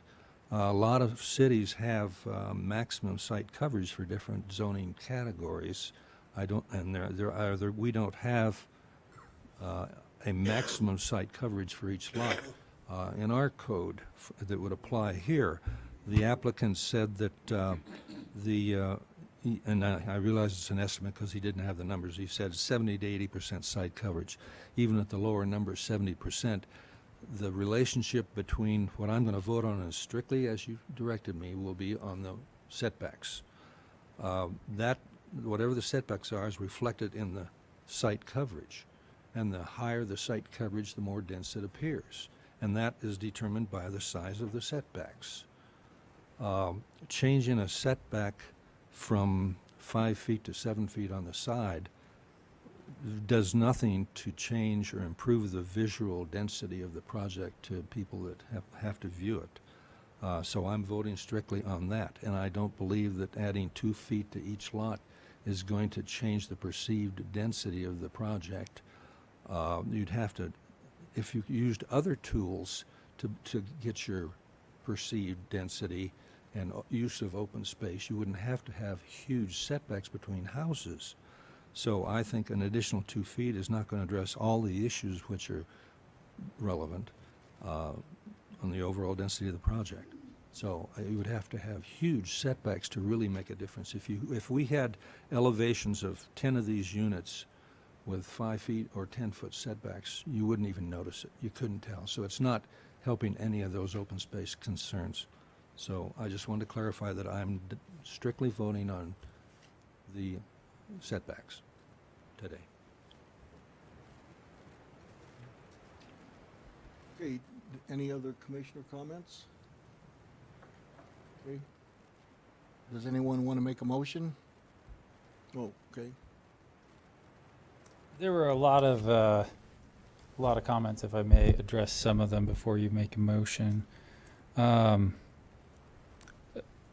A lot of cities have maximum site coverage for different zoning categories. We don't have a maximum site coverage for each lot. In our code that would apply here, the applicant said that and I realize it's an estimate because he didn't have the numbers. He said 70 to 80% site coverage. Even at the lower number, 70%. The relationship between what I'm going to vote on, as strictly as you directed me, will be on the setbacks. Whatever the setbacks are is reflected in the site coverage. And the higher the site coverage, the more dense it appears. And that is determined by the size of the setbacks. Changing a setback from 5 feet to 7 feet on the side does nothing to change or improve the visual density of the project to people that have to view it. So I'm voting strictly on that, and I don't believe that adding 2 feet to each lot is going to change the perceived density of the project. You'd have to, if you used other tools to get your perceived density and use of open space, you wouldn't have to have huge setbacks between houses. So I think an additional 2 feet is not going to address all the issues which are relevant on the overall density of the project. So you would have to have huge setbacks to really make a difference. If we had elevations of 10 of these units with 5 feet or 10-foot setbacks, you wouldn't even notice it. You couldn't tell. So it's not helping any of those open space concerns. So I just wanted to clarify that I'm strictly voting on the setbacks today. Okay, any other commissioner comments? Okay. Does anyone want to make a motion? Oh, okay. There were a lot of comments, if I may address some of them before you make a motion.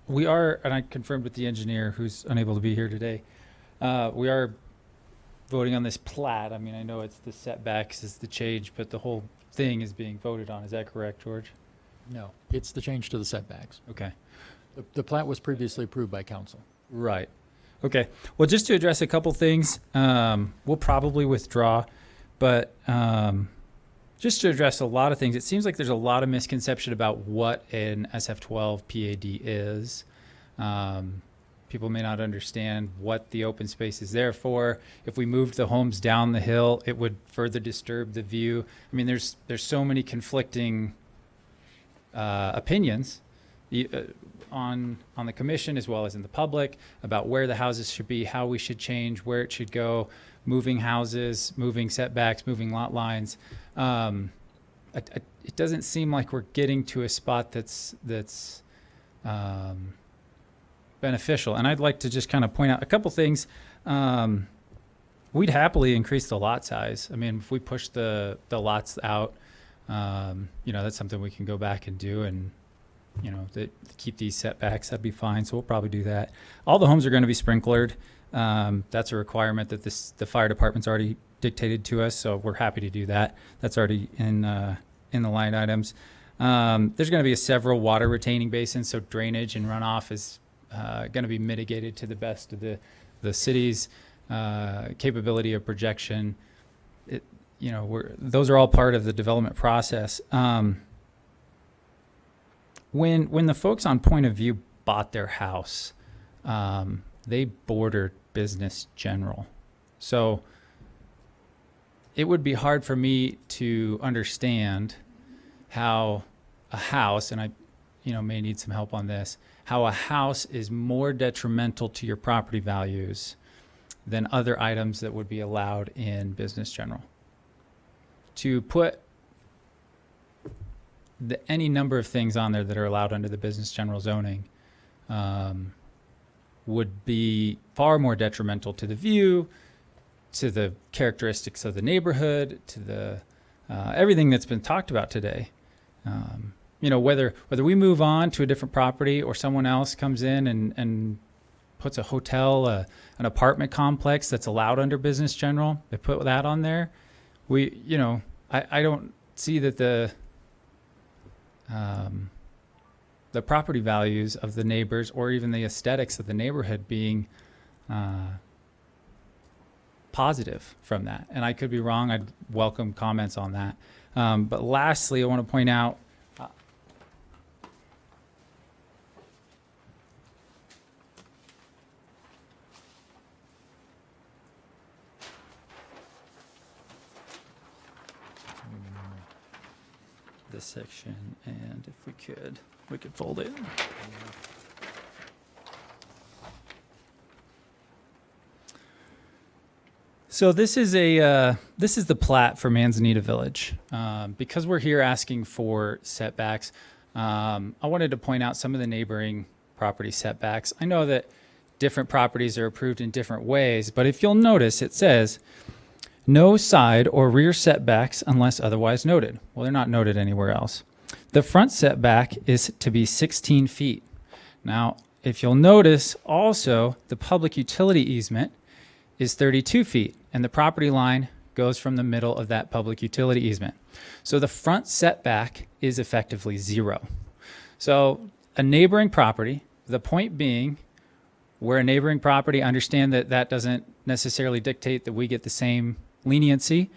We are, and I confirmed with the engineer who's unable to be here today, we are voting on this plat. I mean, I know it's the setbacks is the change, but the whole thing is being voted on. Is that correct, George? No, it's the change to the setbacks. Okay. The plat was previously approved by council. Right. Okay. Well, just to address a couple things, we'll probably withdraw, but just to address a lot of things, it seems like there's a lot of misconception about what an SF12 PAD is. People may not understand what the open space is there for. If we moved the homes down the hill, it would further disturb the view. I mean, there's so many conflicting opinions on the commission as well as in the public about where the houses should be, how we should change, where it should go, moving houses, moving setbacks, moving lot lines. It doesn't seem like we're getting to a spot that's beneficial. And I'd like to just kind of point out a couple things. One we'd happily increase the lot size. I mean, if we push the lots out, that's something we can go back and do, and keep these setbacks. That'd be fine. So we'll probably do that. All the homes are going to be sprinklered. That's a requirement that the fire department's already dictated to us. So we're happy to do that. That's already in the line items. There's going to be several water retaining basins, so drainage and runoff is going to be mitigated to the best of the city's capability of projection. Those are all part of the development process. When the folks on Point of View bought their house, they bordered Business General, so it would be hard for me to understand how a house, and I may need some help on this, how a house is more detrimental to your property values than other items that would be allowed in Business General. To put any number of things on there that are allowed under the Business General zoning would be far more detrimental to the view, to the characteristics of the neighborhood, to the everything that's been talked about today. Whether we move on to a different property or someone else comes in and puts a hotel, an apartment complex that's allowed under Business General, they put that on there. I don't see that the property values of the neighbors or even the aesthetics of the neighborhood being positive from that. And I could be wrong. I'd welcome comments on that. But lastly, I want to point out this section, and if we could fold it. So this is the plat for Manzanita Village. Because we're here asking for setbacks, I wanted to point out some of the neighboring property setbacks. I know that different properties are approved in different ways, but if you'll notice, it says no side or rear setbacks unless otherwise noted. Well, they're not noted anywhere else. The front setback is to be 16 feet. Now, if you'll notice, also, the public utility easement is 32 feet, and the property line goes from the middle of that public utility easement. So the front setback is effectively 0. So a neighboring property, the point being, where a neighboring property, understand that that doesn't necessarily dictate that we get the same leniency,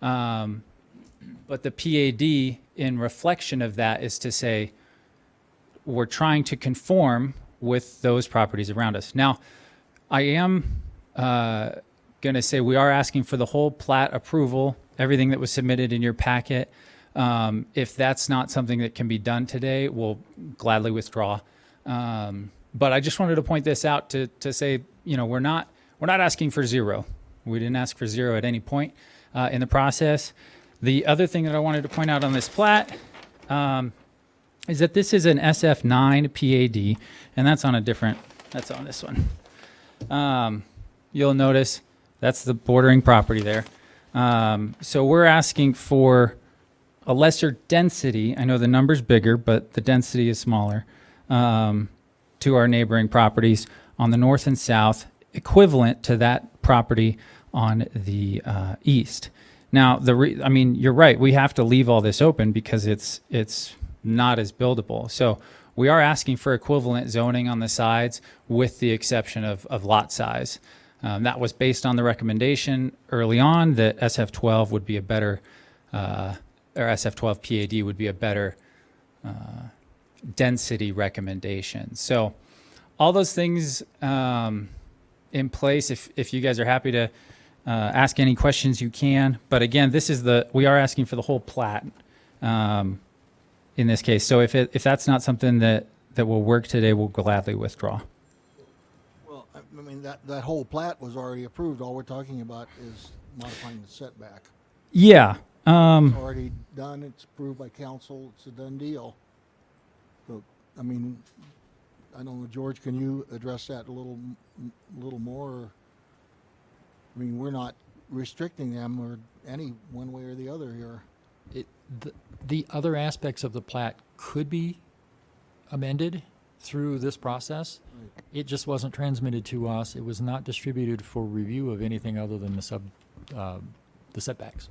but the PAD in reflection of that is to say we're trying to conform with those properties around us. Now, I am going to say we are asking for the whole plat approval, everything that was submitted in your packet. If that's not something that can be done today, we'll gladly withdraw. But I just wanted to point this out to say, we're not asking for 0. We didn't ask for 0 at any point in the process. The other thing that I wanted to point out on this plat is that this is an SF9 PAD, and that's on this one. You'll notice that's the bordering property there. So we're asking for a lesser density. I know the number's bigger, but the density is smaller to our neighboring properties on the north and south, equivalent to that property on the east. Now, you're right. We have to leave all this open because it's not as buildable. So we are asking for equivalent zoning on the sides with the exception of lot size. That was based on the recommendation early on that SF12 would be a better, or SF12 PAD would be a better density recommendation. So all those things in place, if you guys are happy to ask any questions, you can. But again, we are asking for the whole plat in this case. So if that's not something that will work today, we'll gladly withdraw. Well, I mean, that whole plat was already approved. All we're talking about is modifying the setback. Yeah. It's already done. It's approved by council. It's a done deal. So, I mean, I don't know, George, can you address that a little more? I mean, we're not restricting them or any one way or the other here. The other aspects of the plat could be amended through this process. It just wasn't transmitted to us. It was not distributed for review of anything other than the setbacks.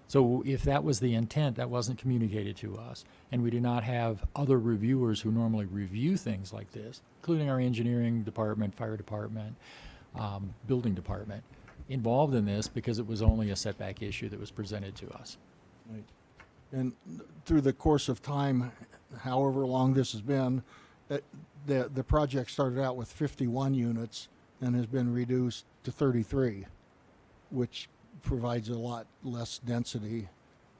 So if that was the intent, that wasn't communicated to us. And we do not have other reviewers who normally review things like this, including our engineering department, fire department, building department, involved in this because it was only a setback issue that was presented to us. Right. And through the course of time, however long this has been, the project started out with 51 units and has been reduced to 33, which provides a lot less density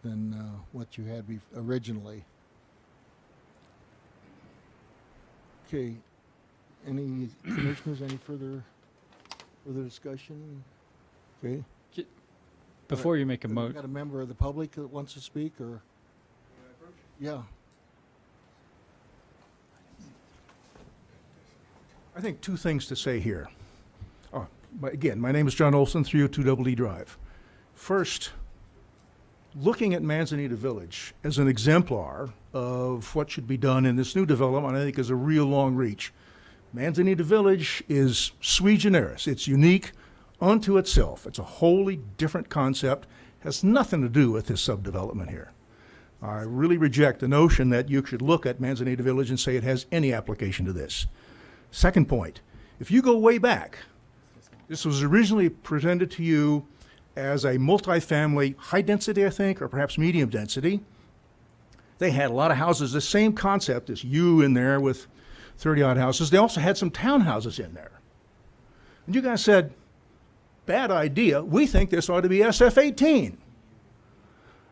than what you had originally. Okay, any commissioners, any further discussion? Okay. Before you make a We got a member of the public that wants to speak, or? Yeah. I think two things to say here. Again, my name is John Olson, 302 Double E Drive. First, looking at Manzanita Village as an exemplar of what should be done in this new development, I think is a real long reach. Manzanita Village is sui generis. It's unique unto itself. It's a wholly different concept, has nothing to do with this subdevelopment here. I really reject the notion that you should look at Manzanita Village and say it has any application to this. Second point, if you go way back, this was originally presented to you as a multifamily, high density, I think, or perhaps medium density. They had a lot of houses, the same concept as you in there with 30-odd houses. They also had some townhouses in there. And you guys said, bad idea, we think this ought to be SF-18.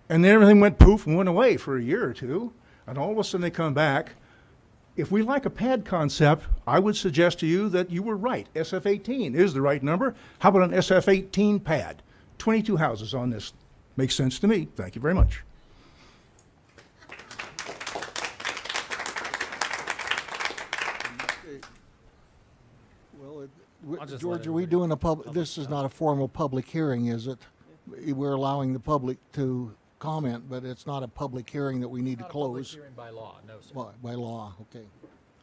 And then everything went poof and went away for a year or two, and all of a sudden they come back. If we like a pad concept, I would suggest to you that you were right. SF-18 is the right number. How about an SF-18 pad? 22 houses on this. Makes sense to me. Thank you very much. Well, I'll just George, let are we everybody- doing a public, this is not a formal public hearing, is it? We're allowing the public to comment, but it's not a public hearing that we need to close. By law, no, sir. By law, okay.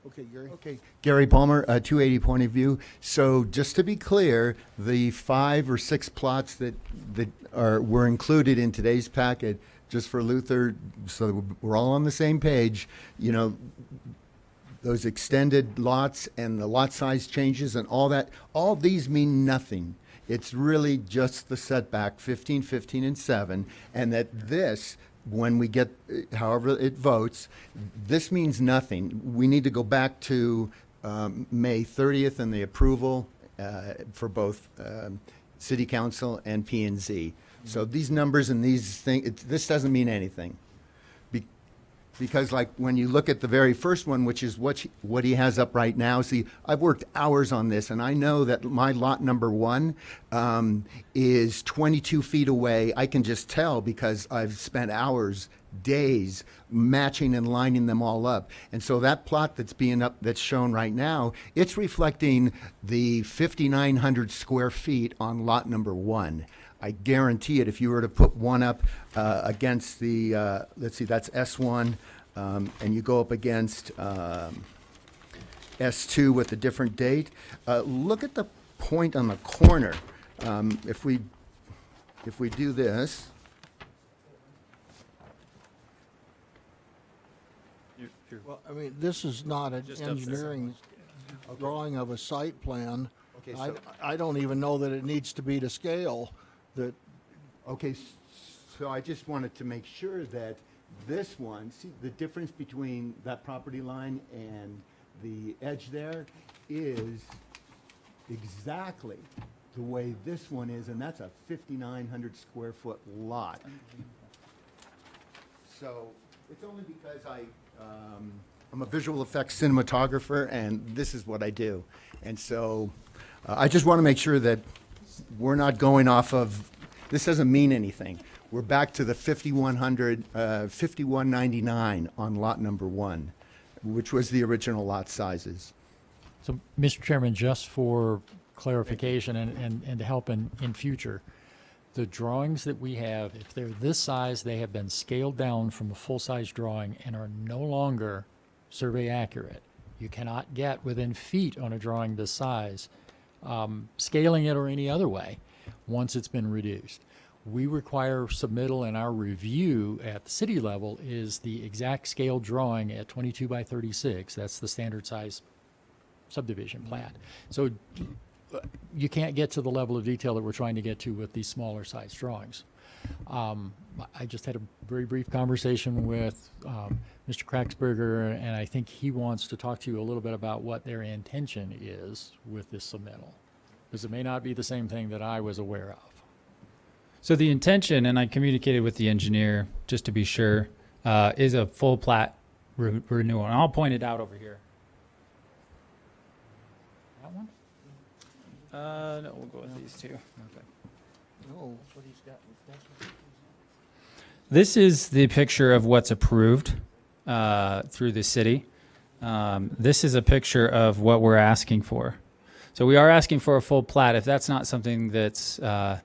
Okay, Gary? Okay, Gary Palmer, 280 Point of View. So just to be clear, the 5 or 6 plots that were included in today's packet, just for Luther, so that we're all on the same page, you know, those extended lots and the lot size changes and all that, all these mean nothing. It's really just the setback, 15, 15, and 7, and that this, when we get, however it votes, this means nothing. We need to go back to May 30th and the approval for both City Council and P&Z. So these numbers and these things, this doesn't mean anything. Because like when you look at the very first one, which is what he has up right now, see, I've worked hours on this, and I know that my lot number 1 is 22 feet away. I can just tell because I've spent hours, days, matching and lining them all up. And so that plot that's shown right now, it's reflecting the 5,900 square feet on lot number 1. I guarantee it, if you were to put one up against the, let's see, that's S1, and you go up against S2 with a different date, look at the point on the corner. If we do this, Well, I mean, this is not an engineering drawing of a site plan. Okay, so- I don't even know that it needs to be to scale. okay, so I just wanted to make sure that this one, see the difference between that property line and the edge there is exactly the way this one is, and that's a 5,900 square foot lot. So it's only because I'm a visual effects cinematographer, and this is what I do. And so I just want to make sure that we're not going off of, this doesn't mean anything. We're back to the 5199 on lot number 1, which was the original lot sizes. So, Mr. Chairman, just for clarification and to help in future. The drawings that we have, if they're this size, they have been scaled down from a full-size drawing and are no longer survey accurate. You cannot get within feet on a drawing this size, scaling it or any other way, once it's been reduced. We require submittal, and our review at the city level is the exact scale drawing at 22 by 36. That's the standard size subdivision plat. So you can't get to the level of detail that we're trying to get to with these smaller size drawings. I just had a very brief conversation with Mr. Kraxberger, and I think he wants to talk to you a little bit about what their intention is with this submittal, because it may not be the same thing that I was aware of. So the intention, and I communicated with the engineer just to be sure, is a full plat renewal. And I'll point it out over here. That one? No, we'll go with these two. Okay. No, that's what he's got. This is the picture of what's approved through the city. This is a picture of what we're asking for. So we are asking for a full plat. If that's not something that's a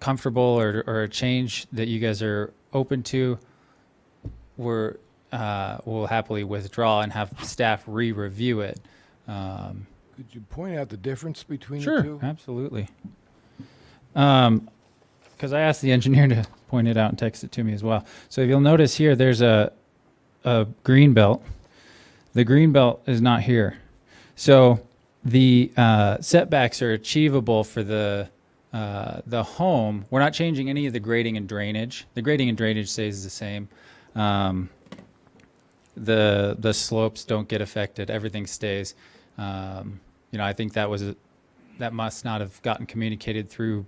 comfortable or a change that you guys are open to, we'll happily withdraw and have staff re-review it. Could you point out the difference between the Sure, two? absolutely. Because I asked the engineer to point it out and text it to me as well. So if you'll notice here, there's a green belt. The green belt is not here. So the setbacks are achievable for the home. We're not changing any of the grading and drainage. The grading and drainage stays the same. The slopes don't get affected. Everything stays. I think that must not have gotten communicated through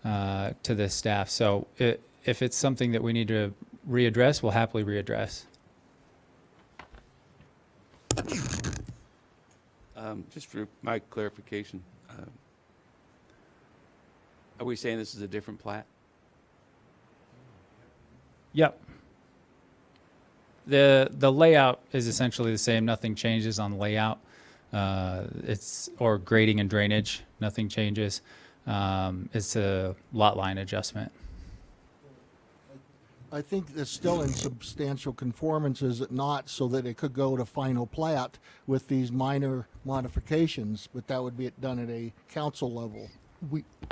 to the staff. So if it's something that we need to readdress, we'll happily readdress. Just for my clarification, are we saying this is a different plat? Yep. The layout is essentially the same. Nothing changes on the layout. Or grading and drainage. Nothing changes. It's a lot line adjustment. I think it's still in substantial conformance, is it not, so that it could go to final plat with these minor modifications, but that would be done at a council level.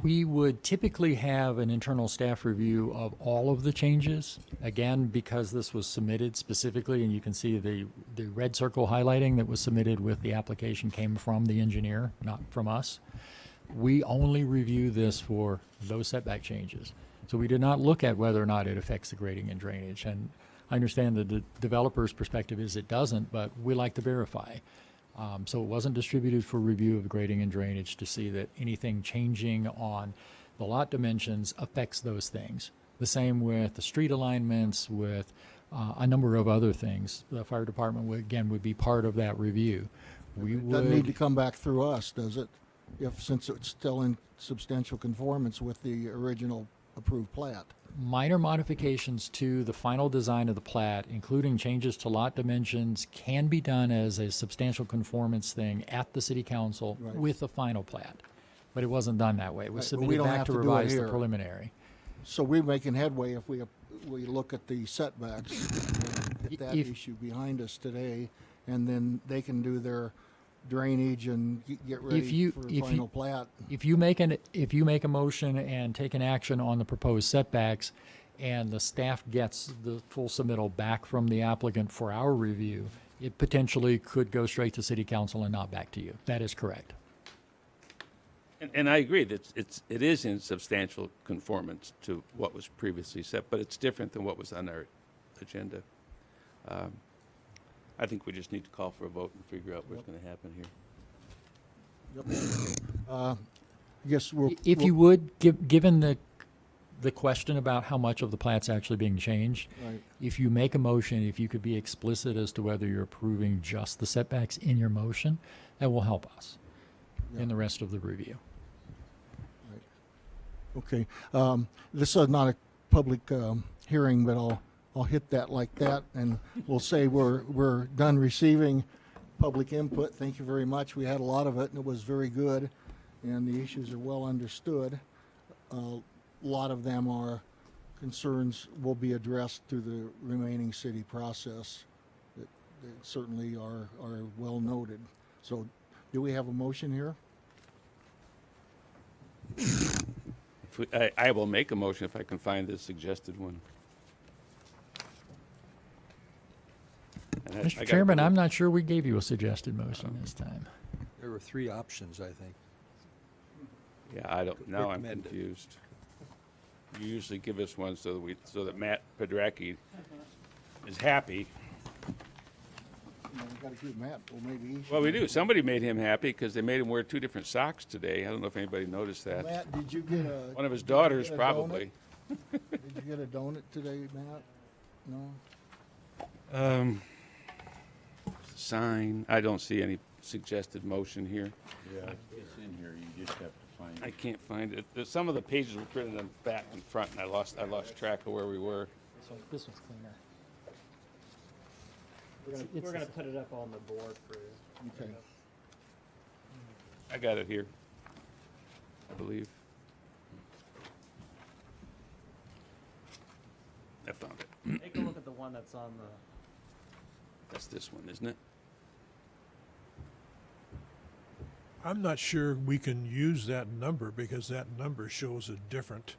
We would typically have an internal staff review of all of the changes. Again, because this was submitted specifically, and you can see the red circle highlighting that was submitted with the application came from the engineer, not from us. We only review this for those setback changes. So we did not look at whether or not it affects the grading and drainage. And I understand that the developer's perspective is it doesn't, but we like to verify. So it wasn't distributed for review of grading and drainage to see that anything changing on the lot dimensions affects those things. The same with the street alignments, with a number of other things. The fire department would be part of that review. It doesn't need to come back through us, does it? Since it's still in substantial conformance with the original approved plat. Minor modifications to the final design of the plat, including changes to lot dimensions, can be done as a substantial conformance thing at the city council with the final plat. But it wasn't done that way. It was submitted back to revise the preliminary. So we're making headway if we look at the setbacks, and get that issue behind us today, and then they can do their drainage and get ready for final plat. If you make a motion and take an action on the proposed setbacks, and the staff gets the full submittal back from the applicant for our review, it potentially could go straight to city council and not back to you. That is correct. And I agree that it is in substantial conformance to what was previously set, but it's different than what was on our agenda. I think we just need to call for a vote and figure out what's going to happen here. Yes, you would, given the question about how much of the plat's actually being changed, if you make a motion, if you could be explicit as to whether you're approving just the setbacks in your motion, that will help us in the rest of the review. Okay. This is not a public hearing, but I'll hit that like that, and we'll say we're done receiving public input. Thank you very much. We had a lot of it, and it was very good, and the issues are well understood. A lot of them are concerns will be addressed through the remaining city process that certainly are well noted. So do we have a motion here? I will make a motion if I can find the suggested one. And I Mr. gotta Chairman, go- I'm not sure we gave you a suggested motion this time. There were 3 options, I think. Yeah, I don't, now I'm Recommended. confused. You usually give us one so that Matt Pedracki is happy. We got to give Matt, well, maybe he should. Well, we do. Somebody made him happy because they made him wear 2 different socks today. I don't know if anybody noticed that. Matt, did you get a? One of his did you daughters, get a probably. donut? Did you get a donut today, Matt? No? Sign. I don't see any suggested motion here. Yeah, it's in here, you just have to find it. I can't find it. Some of the pages were printed on back and front, and I lost track of where we were. This one's cleaner. We're gonna put it up on the board for you. Okay. I got it here, I believe. I found it. Take a look at the one that's on the. That's this one, isn't it? I'm not sure we can use that number because that number shows a different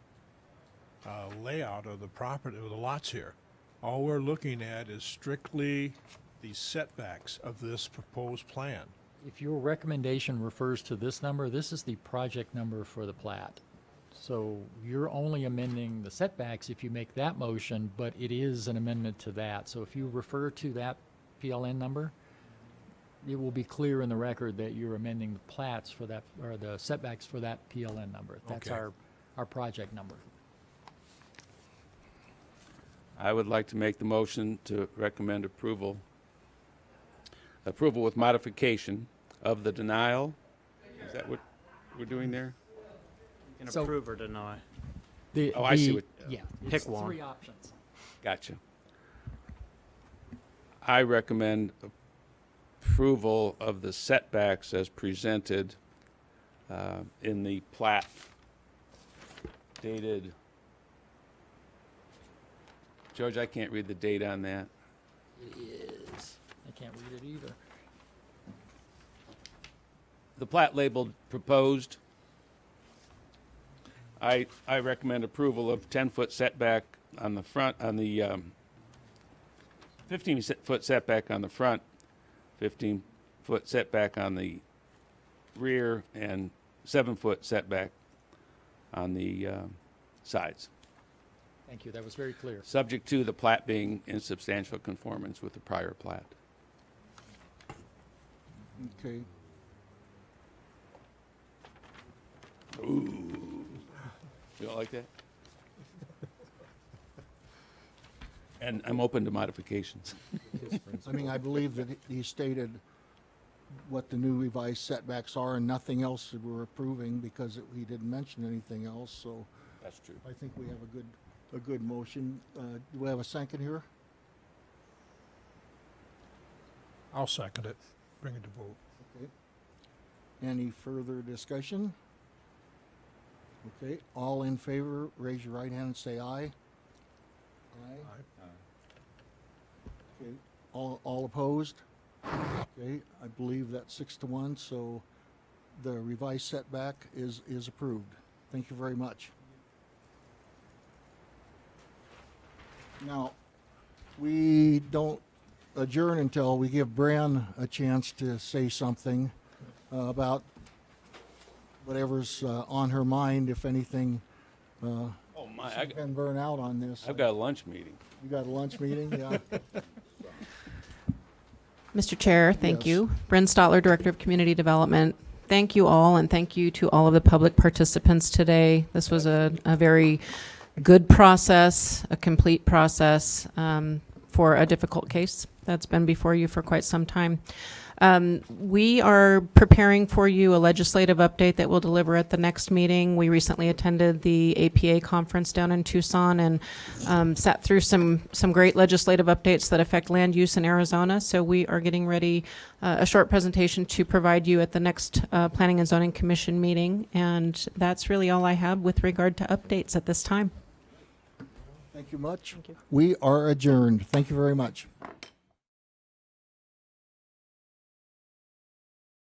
layout of the property, of the lots here. All we're looking at is strictly the setbacks of this proposed plan. If your recommendation refers to this number, this is the project number for the plat. So you're only amending the setbacks if you make that motion, but it is an amendment to that. So if you refer to that PLN number, it will be clear in the record that you're amending the plats for that, or the setbacks for that PLN number. That's Okay. our project number. I would like to make the motion to recommend approval with modification of the denial. Is that what we're doing there? You can So- approve or deny. Oh, I see what- Yeah, Pick it's one. 3 options. Gotcha. I recommend approval of the setbacks as presented in the plat dated. George, I can't read the date on that. It is. I can't read it either. The plat labeled proposed. I recommend approval of 10-foot setback on the front, on the 15-foot setback on the front, 15-foot setback on the rear, and 7-foot setback on the sides. Thank you, that was very clear. Subject to the plat being in substantial conformance with the prior plat. Okay. Ooh. You don't like that? And I'm open to modifications. I mean, I believe that he stated what the new revised setbacks are and nothing else that we're approving because he didn't mention anything else, so That's true. I think we have a good motion. Do we have a second here? I'll second it. Bring it to vote. Okay. Any further discussion? Okay, all in favor, raise your right hand and say aye. Aye. Okay, all opposed? Okay, I believe that's 6-1, so the revised setback is approved. Thank you very much. Now, we don't adjourn until we give Bran a chance to say something about whatever's on her mind, if anything. Oh my! She's been burnt out on this. I've got a lunch meeting. You got a lunch meeting? Yeah. Mr. Chair, thank Yes. you. Bryn Stotler, Director of Community Development. Thank you all, and thank you to all of the public participants today. This was a very good process, a complete process for a difficult case that's been before you for quite some time. We are preparing for you a legislative update that we'll deliver at the next meeting. We recently attended the APA conference down in Tucson and sat through some great legislative updates that affect land use in Arizona. So we are getting ready a short presentation to provide you at the next Planning and Zoning Commission meeting. And that's really all I have with regard to updates at this time. Thank you much. Thank you. We are adjourned. Thank you very much.